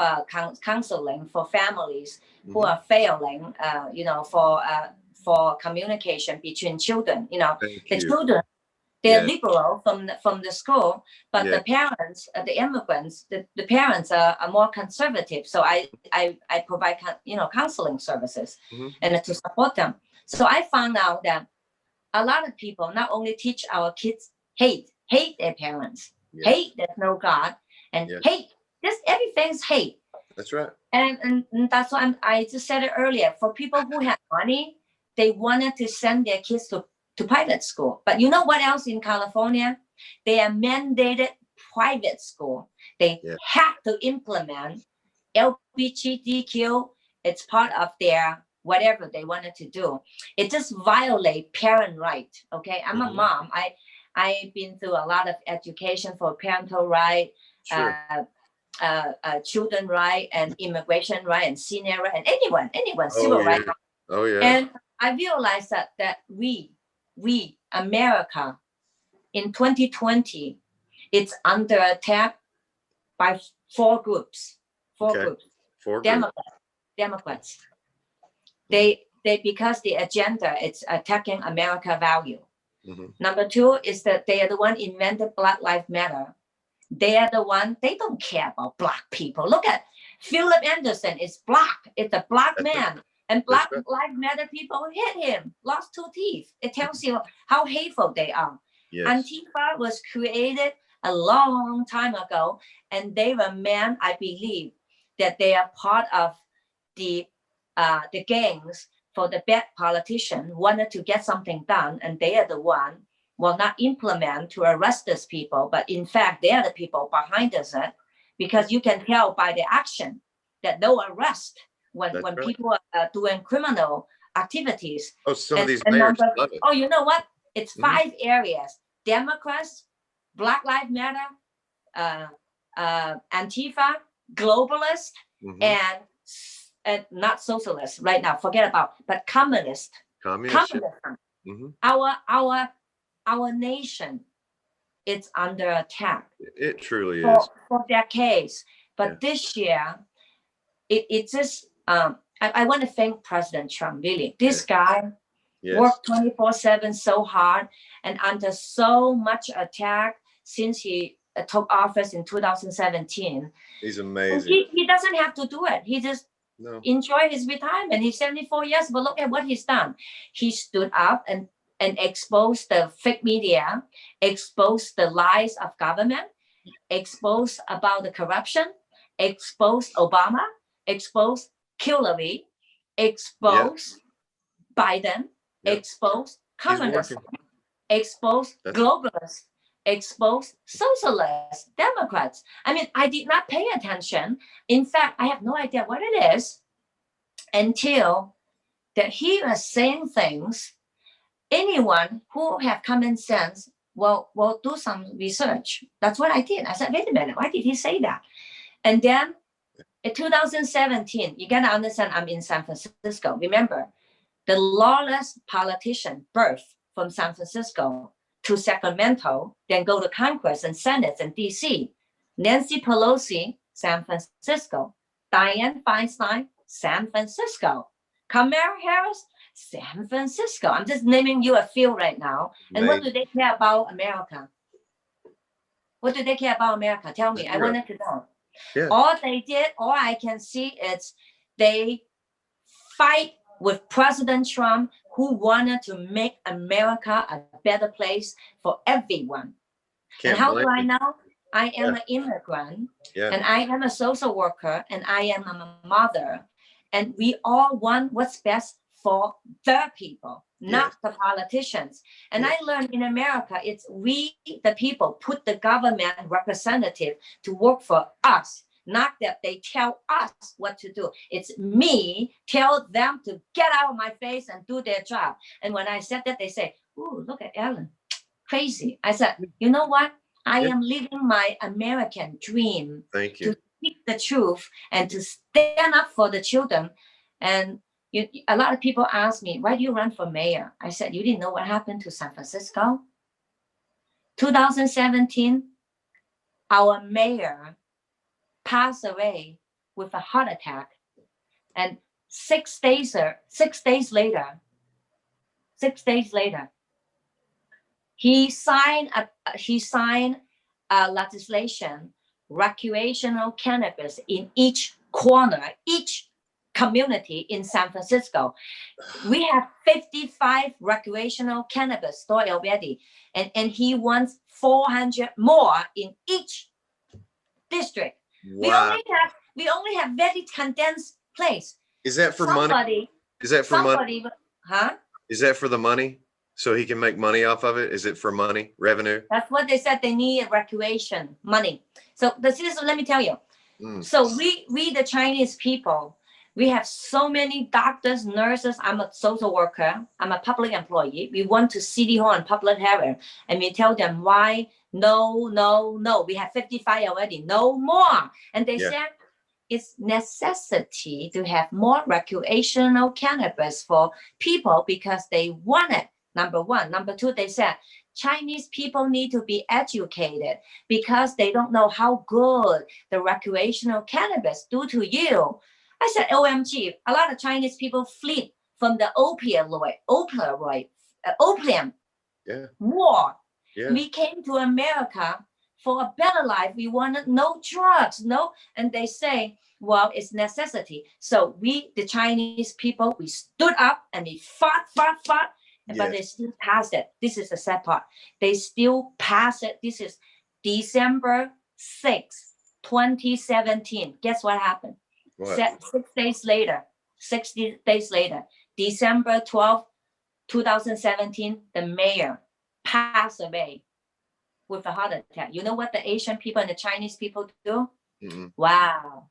counseling for families who are failing, you know, for communication between children. You know, Thank the you. children, they're Yes. liberal from the school, but the parents, the immigrants, the parents are more conservative. So I provide counseling services and to support them. So I found out that a lot of people not only teach our kids hate their parents, hate there's no God, and hate just everything's hate. That's right. And that's why I just said it earlier. For people who have money, they wanted to send their kids to private school. But you know what else in California? They are mandated private school. They have to implement LGBTQ. It's part of their whatever they wanted to do. It just violates parent right. Okay, I'm a mom. I've been through a lot of education for parental right. Sure. Children right and immigration right and senior right and anyone civil right. Oh yeah. And I realized that we America in 2020 it's under attack by four groups. Democrats. They because the agenda it's attacking America value. Number two is that they are the one invented Black Lives Matter. They are the one, they don't care about black people. Look at Philip Anderson is black. It's a black man. And Black Lives Matter people hit him, lost 2 teeth. It tells you how hateful they are. Yes. Antifa was created a long time ago, and they were meant, I believe, that they are part of the gangs for the bad politician wanted to get something done, and they are the one will not implement to arrest these people, but in fact, they are the people behind this, because you can tell by the action that no arrest when people are doing criminal activities. Oh, some of these mayors love it. Oh, you know what? It's 5 areas: Democrats, Black Lives Matter, Antifa, globalists, and not socialists right now. Forget about, but communist. Communism. Our nation, it's under attack. It truly is. For decades. But this year, it just, I want to thank President Trump, really. This guy worked 24/7 so hard and under so much attack since he took office in 2017. He's amazing. He doesn't have to do it. He just enjoy his retirement. He's 74 years, but look at what he's done. He stood up and exposed the fake media, exposed the lies of government, exposed about the corruption, exposed Obama, exposed Hillary, exposed Biden, exposed communism, exposed globalists, exposed socialists, Democrats. I mean, I did not pay attention. In fact, I have no idea what it is. until that he was saying things. Anyone who have common sense will do some research. That's what I did. I said, wait a minute, why did he say that? And then in 2017, you gotta understand, I'm in San Francisco. Remember, the lawless politician birthed from San Francisco to Sacramento, then go to Congress and Senate and DC. Nancy Pelosi, San Francisco. Dianne Feinstein, San Francisco. Kamala Harris, San Francisco. I'm just naming you a few right now. And what do they care about America? What do they care about America? Tell me. I wanted to know. Yeah. All they did, all I can see is they fight with President Trump, who wanted to make America a better place for everyone. And how do I know? I am an immigrant, and I am a social worker, and I am a mother. And we all want what's best for the people, not the politicians. And I learned in America, it's we, the people, put the government representative to work for us. Not that they tell us what to do. It's me tell them to get out of my face and do their job. And when I said that, they say, "Ooh, look at Ellen, crazy." I said, you know what? I am living my American dream. Thank you. To speak the truth and to stand up for the children. And a lot of people ask me, why do you run for mayor? I said, you didn't know what happened to San Francisco? 2017, our mayor passed away with a heart attack, and 6 days later, he signed a legislation, recreational cannabis in each corner, each community in San Francisco. We have 55 recreational cannabis stores already, and he wants 400 more in each district. Wow. We only have very condensed place. Is that for money? Is that for money? Huh? Is that for the money? So he can make money off of it? Is it for money, revenue? That's what they said. They need recreation money. So let me tell you. So we the Chinese people, we have so many doctors, nurses. I'm a social worker. I'm a public employee. We went to City Hall and public hearing, and we tell them why. No. We have 55 already. No more. And they said it's necessity to have more recreational cannabis for people because they want it. Number one. Number two, they said Chinese people need to be educated because they don't know how good the recreational cannabis do to you. I said, OMG, a lot of Chinese people flee from the opium war. Yeah. We came to America for a better life. We wanted no drugs, and they say, well, it's necessity. So we, the Chinese people, we stood up and we fought, but they still passed it. This is the sad part. They still pass it. This is December 6th, 2017. Guess what happened? What? 6 days later, 60 days later, December 12th, 2017, the mayor passed away with a heart attack. You know what the Asian people and the Chinese people do? Wow.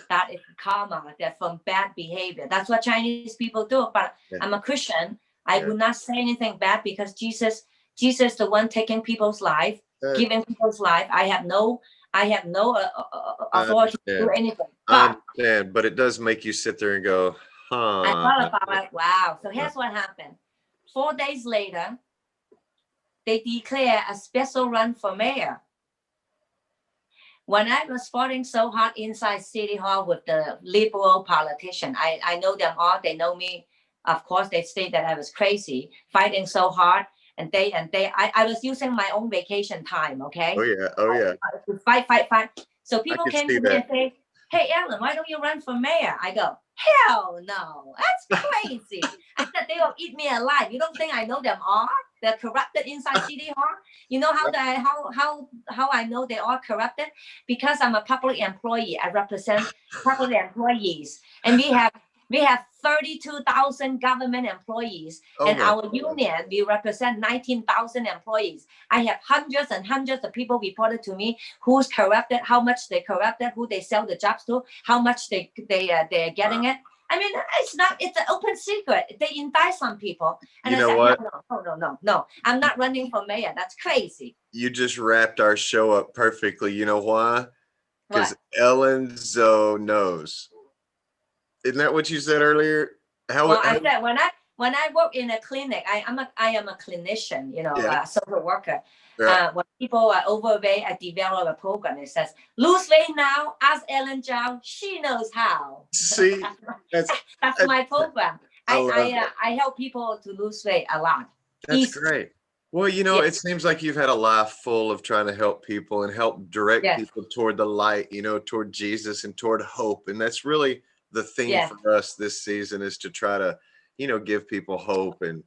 That is karma. That's from bad behavior. That's what Chinese people do. But I'm a Christian. I would not say anything bad because Jesus, the one taking people's life, giving people's life. I have no authority to do anything. I understand, but it does make you sit there and go, huh. I thought about it. Wow. So here's what happened. 4 days later, they declare a special run for mayor. When I was fighting so hard inside City Hall with the liberal politician, I know them all. They know me. Of course, they say that I was crazy, fighting so hard. And I was using my own vacation time, okay? Oh yeah. Fight. So people came to me and say, hey, Ellen, why don't you run for mayor? I go, hell no, that's crazy. I said, they will eat me alive. You don't think I know them all? They're corrupted inside City Hall. You know how I know they are corrupted? Because I'm a public employee. I represent public employees. And we have 32,000 government employees, and our union, we represent 19,000 employees. I have hundreds and hundreds of people reported to me who's corrupted, how much they corrupted, who they sell the jobs to, how much they're getting it. I mean, it's an open secret. They indict some people. And You I know said, what? no. I'm not running for mayor. That's crazy. You just wrapped our show up perfectly. You know why? Because What? Ellen Zhou knows. Isn't that what you said earlier? Well, I said when I work in a clinic, I am a clinician, Yeah. a social worker. Right. When people are overweight, I develop a program. It says, lose weight now, ask Ellen Zhou. She knows how. See, that's my program. I love it. I help people to lose weight a lot. That's Easy. great. Well, Yes. it seems like you've had a life full of trying to help people and help direct Yes. people toward the light, toward Jesus and toward hope. And that's really the theme Yes. for us this season, is to try to, give people hope and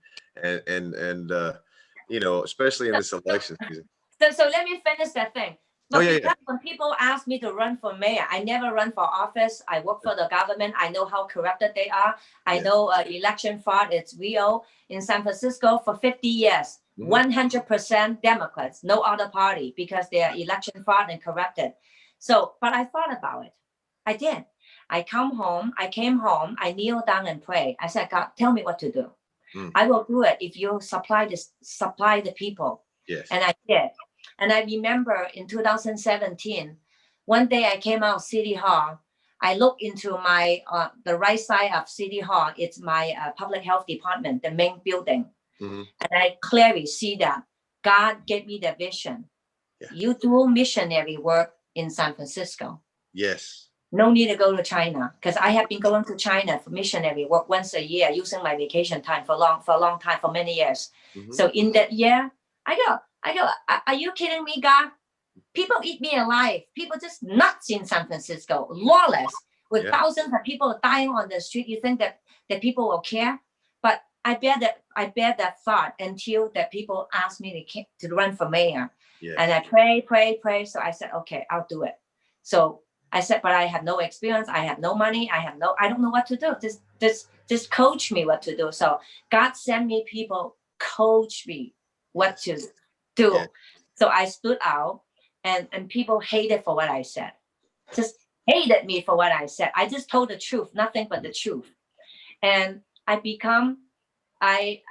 especially in this election season. So let me finish that thing. But because when people ask me to run for mayor, I never run for office. I work for the government. I know how corrupted they are. I know election fraud, it's real. In San Francisco for 50 years, 100% Democrats, no other party, because they are election fraud and corrupted. So, but I thought about it. I did. I came home, I kneel down and pray. I said, God, tell me what to do. I will do it if you supply the people. Yes. And I did. And I remember in 2017, one day I came out of City Hall. I looked into my the right side of City Hall. It's my public health department, the main building. And I clearly see that God gave me the vision. Yeah. You do missionary work in San Francisco. Yes. No need to go to China, because I have been going to China for missionary work once a year, using my vacation time for a long time, for many years. So in that year, I go, are you kidding me, God? People eat me alive. People just nuts in San Francisco, lawless, with thousands of people dying on the street. You think that people will care? But I bear that thought until that people asked me to run for mayor. Yeah. And I pray. So I said, okay, I'll do it. So I said, but I have no experience. I have no money. I don't know what to do. Just coach me what to do. So God sent me people, coach me what to do. Yeah. So I stood out, and people hated for what I said. Just hated me for what I said. I just told the truth, nothing but the truth. And I become a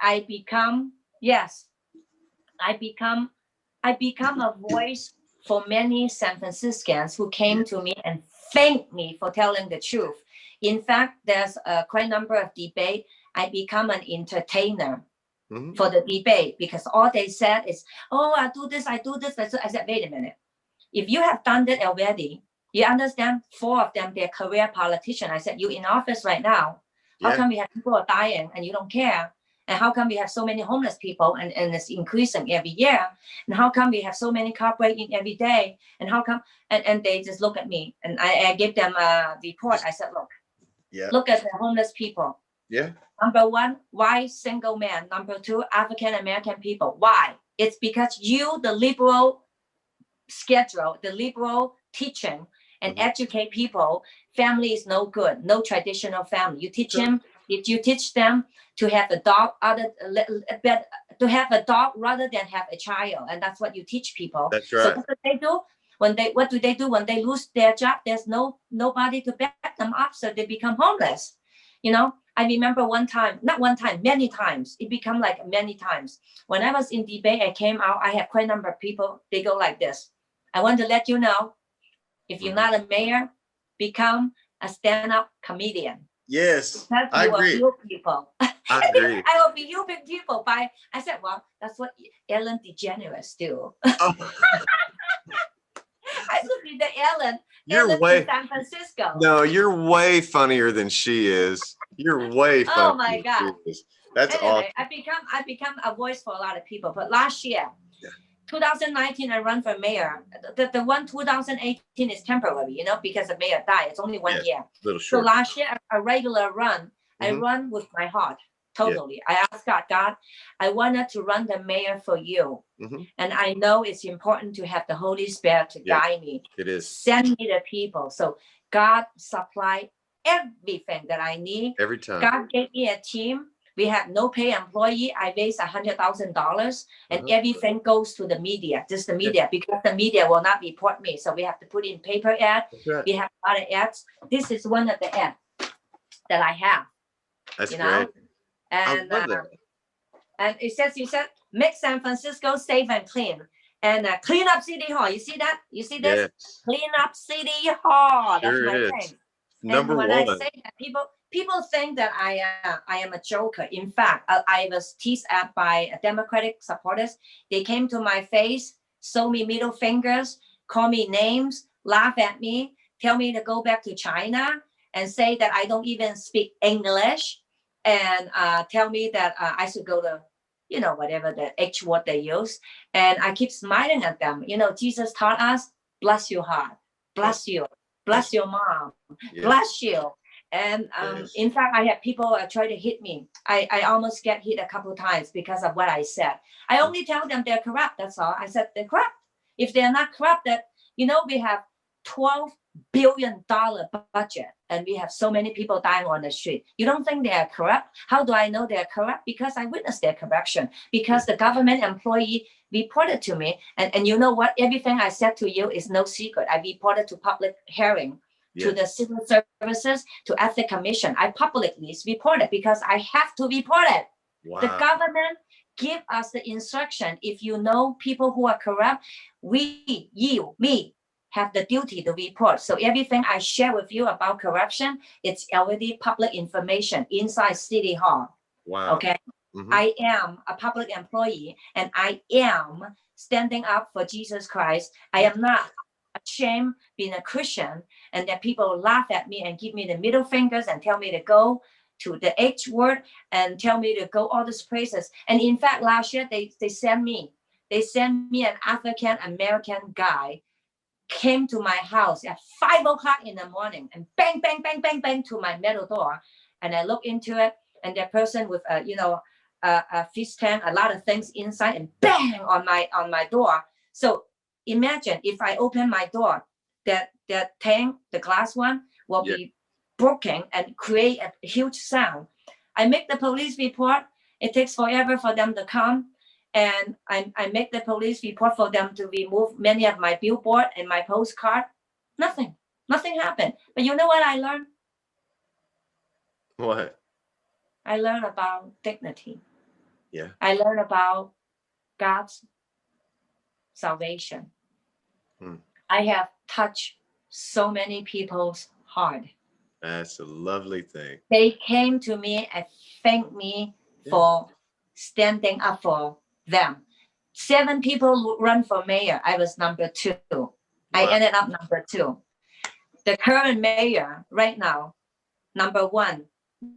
voice for many San Franciscans who came to me and thanked me for telling the truth. In fact, there's quite a number of debate. I become an entertainer for the debate, because all they said is, oh, I do this. I said, wait a minute. If you have done that already, you understand, 4 of them, they're career politicians. I said, you in office right now. How come we have people are dying and you don't care? And how come we have so many homeless people and it's increasing every year? And how come we have so many car breaking every day? And how come? And they just look at me, and I give them a report. I said, look at the homeless people. Yeah. Number 1, white single man. Number 2, African American people. Why? It's because the liberal schedule, the liberal teaching and educate people. Family is no good. No traditional family. You teach them. If you teach them to have a dog, to have a dog rather than have a child, and that's what you teach people. That's right. So what do they do? What do they do when they lose their job? There's nobody to back them up, so they become homeless. I remember many times. It become like many times. When I was in debate, I came out. I have quite a number of people. They go like this. I want to let you know, if you're not a mayor, become a stand-up comedian. Yes, I agree. You people. I agree. I will be helping people I said, well, that's what Ellen DeGeneres do. Oh. I should be the Ellen in San Francisco. No, you're way funnier than she is. You're way funnier. Oh my God. That's anyway, awesome. I become a voice for a lot of people. But last year, 2019, I run for mayor. The one 2018 is temporary, because the mayor died. It's only 1 year. Little short. So last year, a regular run, I run with my heart. Totally. Yeah. I asked God, I wanted to run the mayor for you. And I know it's important to have the Holy Spirit to guide me. It is. Send me the people. So God supplied everything that I need. Every time. God gave me a team. We have no pay employee. I raised $100,000, and everything goes to the media, just the media, because the media will not report me. So we have to put in paper ad. Right. We have a lot of ads. This is one of the ads. that I have. That's You know, great. and I love that. and it says, you said, make San Francisco safe and clean, and clean up City Hall. You see that? You see this? Yes, Clean up City Hall. That's sure my is. thing. Number And when I one. say that, people think that I am a joker. In fact, I was teased at by Democratic supporters. They came to my face, show me middle fingers, call me names, laugh at me, tell me to go back to China, and say that I don't even speak English, and tell me that I should go to, whatever the H word they use. And I keep smiling at them. Jesus taught us, bless your heart, bless you, bless your mom, bless you. And in fact, I had people try to hit me. I almost get hit a couple of times because of what I said. I only tell them they're corrupt. That's all. I said they're corrupt. If they're not corrupt, that we have $12 billion budget, and we have so many people dying on the street. You don't think they are corrupt? How do I know they're corrupt? Because I witnessed their corruption. Because the government employee reported to me, and you know what? Everything I said to you is no secret. I reported to public hearing, to the civil services, to ethics commission. I publicly reported because I have to report it. Wow. The government give us the instruction. If you know people who are corrupt, me have the duty to report. So everything I share with you about corruption, it's already public information inside City Hall. Wow. Okay. I am a public employee, and I am standing up for Jesus Christ. I am not ashamed being a Christian, and that people laugh at me and give me the middle fingers and tell me to go to the H word and tell me to go all these places. And in fact, last year they sent me an African American guy came to my house at 5 o'clock in the morning and bang, bang, bang, bang, bang to my metal door. And I look into it, and that person with a fish tank, a lot of things inside, and bang on my door. So imagine if I open my door, that tank, the glass one, will be broken and create a huge sound. I make the police report. It takes forever for them to come. And I make the police report for them to remove many of my billboard and my postcard. Nothing happened. But you know what I learned? What? I learned about dignity. Yeah. I learned about God's salvation. I have touched so many people's heart. That's a lovely thing. They came to me and thanked me for standing up for them. 7 people run for mayor. I was number 2. Wow. I ended up number 2. The current mayor right now, number 1.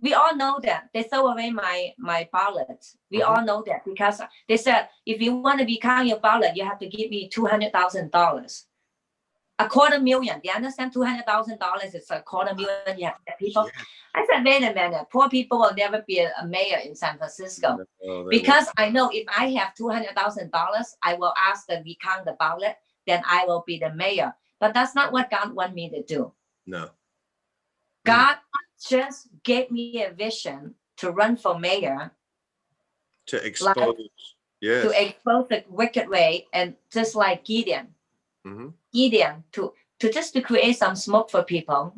We all know that. They throw away my ballot. We all know that because they said, if you want to recount your ballot, you have to give me $200,000. $250,000. Do you understand? $200,000 is $250,000. You have to get people. Yeah. I said, wait a minute. Poor people will never be a mayor in San Francisco. No, because I know if I have $200,000, I will ask them to recount the ballot, then I will be the mayor. But that's not what God wants me to do. No. God just gave me a vision to run for mayor. To expose. Yes. To expose the wicked way, and just like Gideon. Gideon, to create some smoke for people.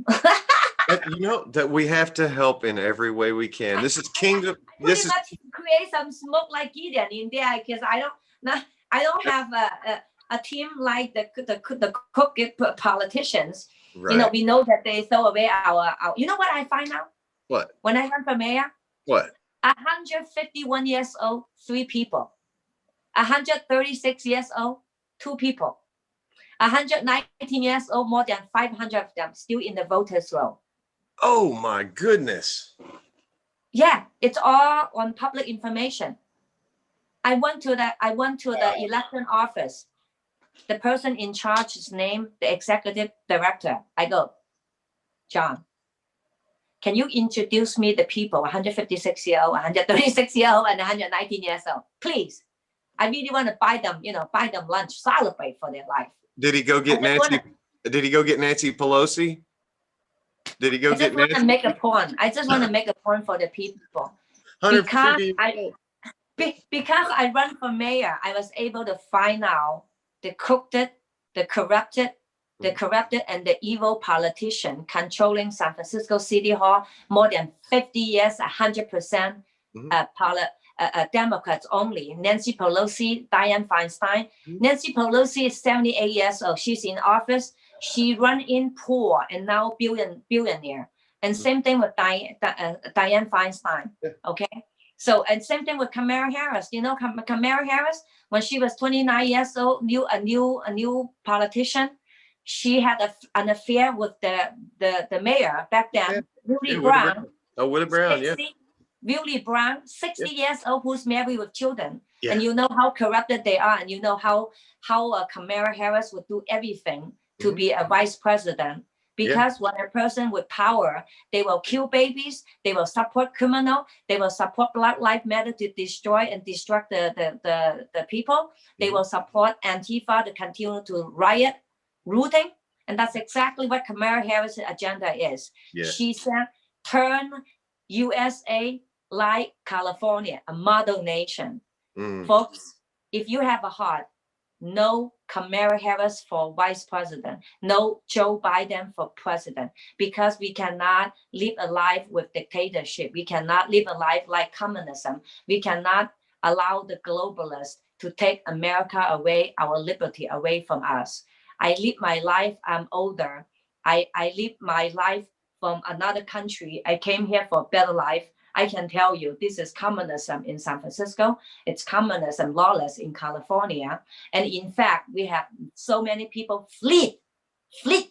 That we have to help in every way we can. This is kingdom. This is create some smoke like Gideon in there, because I don't have a team like the crooked politicians. Right. We know that they throw away our. You know what I find out? What? When I run for mayor? What? 151 years old, 3 people. 136 years old, 2 people. 119 years old, more than 500 of them still in the voters roll. Oh my goodness. Yeah, it's all on public information. I went to the election office. The person in charge's name, the executive director. I go, John, can you introduce me the people, 156 years old, 136 years old, and 119 years old? Please. I really want to buy them lunch, celebrate for their life. Did he go get Nancy? Did he go get Nancy Pelosi? Did he go get Nancy? I just want to make a point. I just want to make a point for the people. Because I run for mayor, I was able to find out the crooked, the corrupted, the corrupted and the evil politician controlling San Francisco City Hall more than 50 years, 100% Democrats only. Nancy Pelosi, Dianne Feinstein. Nancy Pelosi is 78 years old. She's in office. She run in poor and now billionaire. And same thing with Dianne Feinstein. Okay. So, and same thing with Kamala Harris. You know, Kamala Harris, when she was 29 years old, a new politician, she had an affair with the mayor back then, Willie Brown. Oh, Willie Brown, 60, Willie Brown, 60 years old, who's married with children. Yeah. And you know how corrupted they are. And you know how Kamala Harris would do everything to be a vice president. Because when a person with power, they will kill babies, they will support criminal, they will support Black Lives Matter to destroy and destruct the people. They will support Antifa to continue to riot, looting. And that's exactly what Kamala Harris' agenda is. Yes. She said, turn USA like California, a model nation. Folks, if you have a heart, no Kamala Harris for vice president, no Joe Biden for president, because we cannot live a life with dictatorship. We cannot live a life like communism. We cannot allow the globalists to take America away, our liberty away from us. I live my life, I'm older. I live my life from another country. I came here for a better life. I can tell you, this is communism in San Francisco. It's communism lawless in California. And in fact, we have so many people flee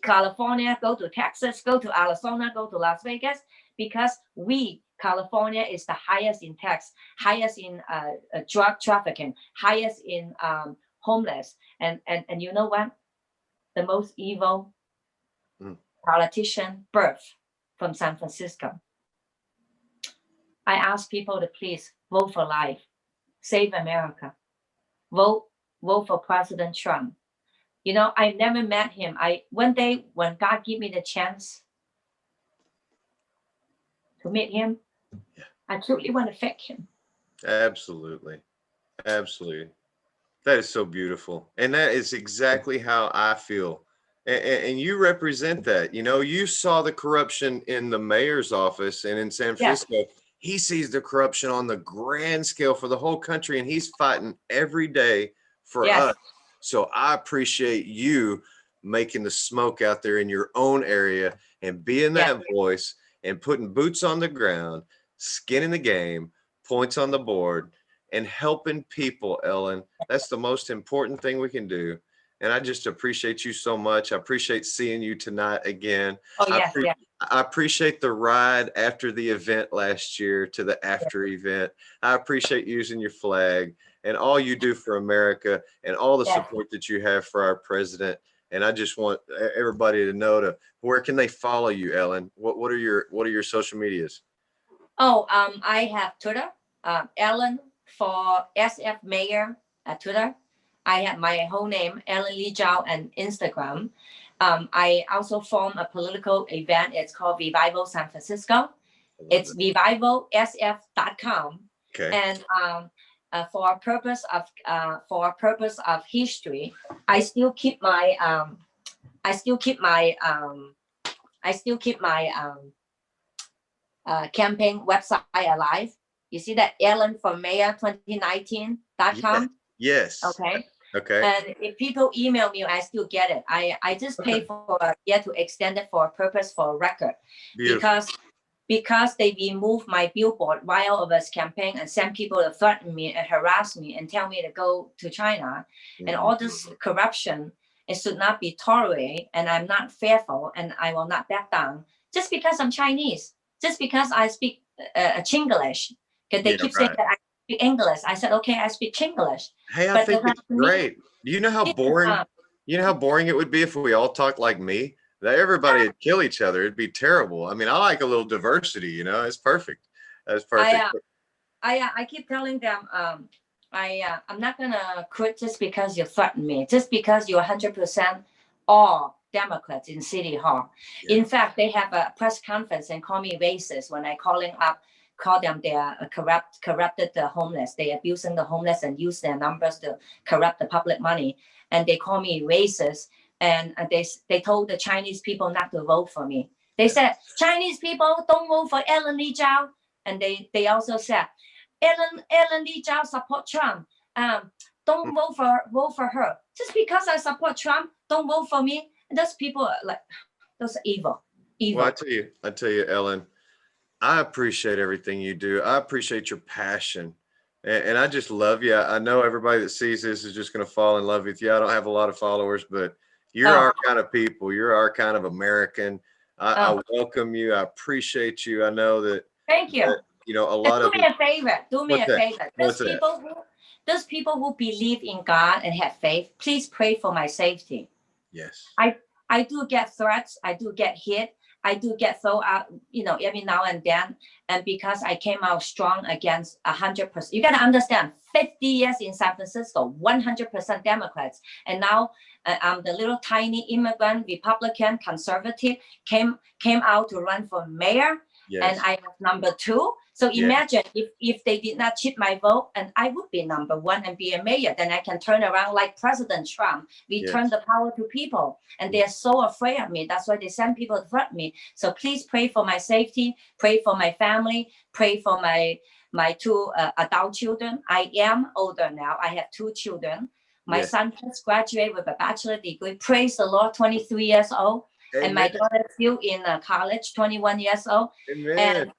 California, go to Texas, go to Arizona, go to Las Vegas, because California is the highest in tax, highest in drug trafficking, highest in homeless. And you know what? The most evil politician birth from San Francisco. I ask people to please vote for life, save America, vote for President Trump. You know, I never met him. One day when God gave me the chance to meet him, I truly want to thank him. Absolutely. Absolutely. That is so beautiful. And that is exactly how I feel. And you represent that. You know, you saw the corruption in the mayor's office and in San Francisco. Yeah. He sees the corruption on the grand scale for the whole country, and he's fighting every day for us. So I appreciate you making the smoke out there in your own area and being that voice and putting boots on the ground, skin in the game, points on the board, and helping people, Ellen. That's the most important thing we can do. And I just appreciate you so much. I appreciate seeing you tonight again. I appreciate the ride after the event last year to the after event. I appreciate using your flag and all you do for America and all the support that you have for our president. And I just want everybody to know where can they follow you, Ellen? What are your social medias? I have Twitter, Ellen for SF Mayor at Twitter. I have my whole name, Ellen Zhou, and Instagram. I also form a political event. It's called Revival San Francisco. It's revivalsf.com. Okay. And for a purpose of history, I still keep my campaign website alive. You see that Ellen for Mayor 2019.com. Yes. Okay. Okay. And if people email me, I still get it. I just pay for a year to extend it for a purpose, for a record. Beautiful. Because they removed my billboard while I was campaigning and sent people to threaten me and harass me and tell me to go to China. And all this corruption, it should not be tolerated. And I'm not fearful and I will not back down just because I'm Chinese, just because I speak Chinglish. Because they keep saying that I speak English. I said, okay, I speak Chinglish. Hey, I think it's great. Do you know how boring? You know how boring it would be if we all talked like me? That everybody would kill each other. It'd be terrible. I mean, I like a little diversity. You know, it's perfect. That's perfect. I keep telling them, I'm not gonna quit just because you threaten me. Just because you're 100% all Democrats in City Hall. Yeah. In fact, they have a press conference and call me racist when I call them they are corrupted the homeless. They abusing the homeless and use their numbers to corrupt the public money. And they call me racist. and they told the Chinese people not to vote for me. They said, Chinese people don't vote for Ellen Zhou. And they also said, Ellen Zhou support Trump. Don't vote for her. Just because I support Trump, don't vote for me. And those people are like, those are evil. Well, I tell you, Ellen, I appreciate everything you do. I appreciate your passion. And I just love you. I know everybody that sees this is just going to fall in love with you. I don't have a lot of followers, but you're our kind of people. You're our kind of American. I welcome you. I appreciate you. I know that. Thank you. You know, a lot do of me a favor. Do me What's a that? favor. What's that? Those people who believe in God and have faith, please pray for my safety. Yes. I do get threats. I do get hit. I do get thrown out, every now and then. And because I came out strong against 100%, you got to understand, 50 years in San Francisco, 100% Democrats. And now I'm the little tiny immigrant, Republican, conservative, came out to run for mayor. Yes. And I was number 2. So imagine if they did not cheat my vote and I would be number 1 and be a mayor, then I can turn around like President Trump, return the power to people. And they're so afraid of me. That's why they send people to threaten me. So please pray for my safety, pray for my family, pray for my 2 adult children. I am older now. I have 2 children. My son just graduated with a bachelor degree. Praise the Lord, 23 years old. Amen. And my daughter is still in college, 21 years old. Amen. And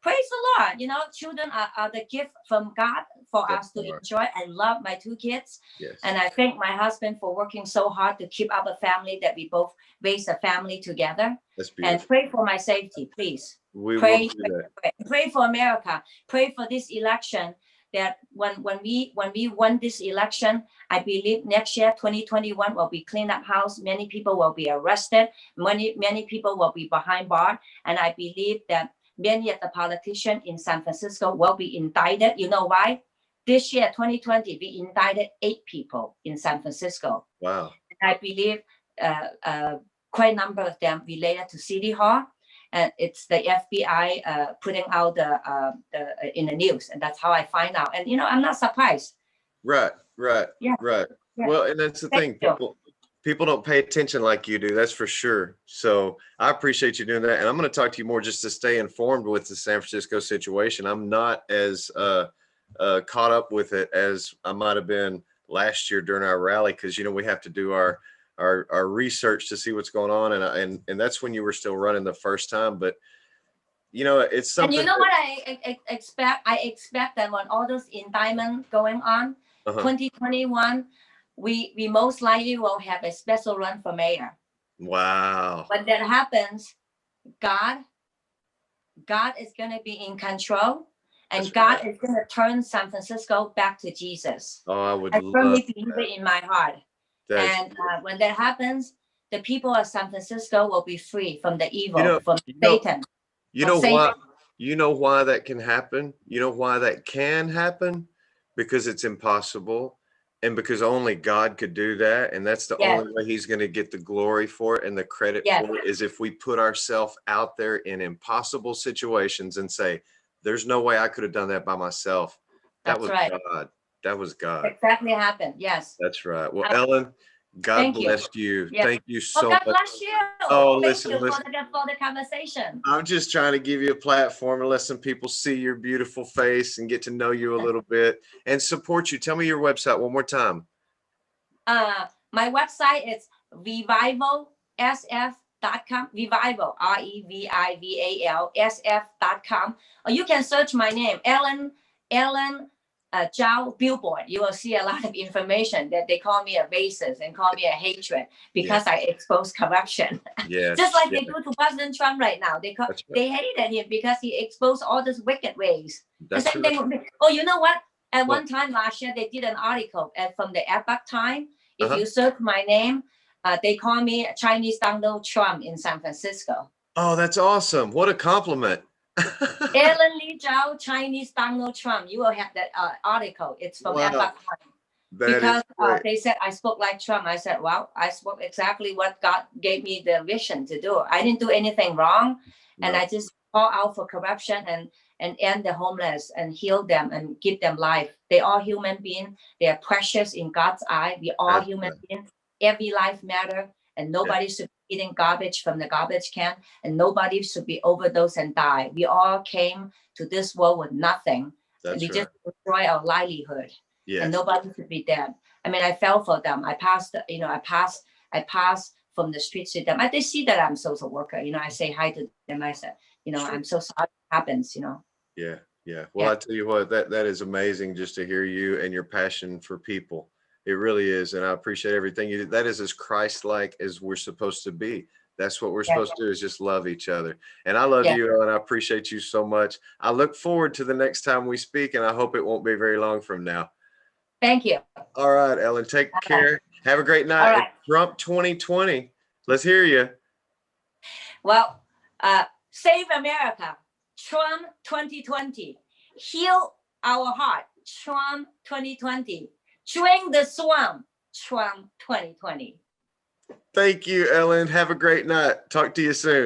praise the Lord. Children are the gift from God for us to enjoy. I love my 2 kids. Yes. And I thank my husband for working so hard to keep up a family, that we both raise a family together. That's beautiful. And pray for my safety, please. We will do that. Pray for America. Pray for this election, that when we won this election, I believe next year, 2021, will be clean up house. Many people will be arrested. Many people will be behind bars. And I believe that many of the politicians in San Francisco will be indicted. You know why? This year, 2020, we indicted 8 people in San Francisco. Wow. And I believe quite a number of them related to City Hall. And it's the FBI putting out the in the news. And that's how I find out. And, I'm not surprised. Right. Yeah. Well, and that's the thing. People don't pay attention like you do. That's for sure. So I appreciate you doing that. And I'm going to talk to you more just to stay informed with the San Francisco situation. I'm not as caught up with it as I might have been last year during our rally, because, we have to do our research to see what's going on. And that's when you were still running the first time. But, it's something. And what I expect? I expect that when all those indictments going on, 2021, we most likely will have a special run for mayor. Wow. When that happens, God is going to be in control, and God is going to turn San Francisco back to Jesus. Oh, I firmly believe it in my heart. And when that happens, the people of San Francisco will be free from the evil, from Satan. You know why that can happen? You know why that can happen? Because it's impossible. And because only God could do that. And that's the only way he's going to get the glory for it and the credit for it, is if we put ourselves out there in impossible situations and say, there's no way I could have done that by myself. That was God. That was God. Exactly happened. Yes. That's right. Well, Ellen, God bless you. Yes. Thank you so much. God bless you. Oh, listen. For the conversation. I'm just trying to give you a platform and let some people see your beautiful face and get to know you a little bit and support you. Tell me your website one more time. My website is revivalsf.com. Revival, REVIVAL, SF.com. Or you can search my name, Ellen Zhou Billboard. You will see a lot of information that they call me a racist and call me a hatred because I expose corruption. Yes. Just like they do to President Trump right now. They hated him because he exposed all these wicked ways. That's right. Oh, you know what? At one time last year, they did an article from the Epoch Time. If you search my name, they call me Chinese Donald Trump in San Francisco. Oh, that's awesome. What a compliment. Ellen Zhou, Chinese Donald Trump. You will have that article. It's from Epoch Time. Because they said I spoke like Trump. I said, well, I spoke exactly what God gave me the vision to do. I didn't do anything wrong. No. And I just call out for corruption and end the homeless and heal them and give them life. They are human beings. They are precious in God's eye. We are human beings. every life matter, and nobody should be eating garbage from the garbage can, and nobody should be overdose and die. We all came to this world with nothing. That's we right. just destroy our livelihood. Yes. And nobody should be dead. I mean, I fell for them. I passed from the streets to them. They see that I'm a social worker. I say hi to them. I said, I'm so sorry it happens, Yeah. Yeah. Well, I tell you what, that is amazing just to hear you and your passion for people. It really is. And I appreciate everything you do. That is as Christ-like as we're supposed to be. That's what we're supposed to do, is just love each other. And I love you, Ellen. I appreciate you so much. I look forward to the next time we speak, and I hope it won't be very long from now. Thank you. All right, Ellen, take care. Have a great night. Right. Trump 2020. Let's hear you. Well, save America. Trump 2020. Heal our heart. Trump 2020. Drain the swamp. Trump 2020. Thank you, Ellen. Have a great night. Talk to you soon.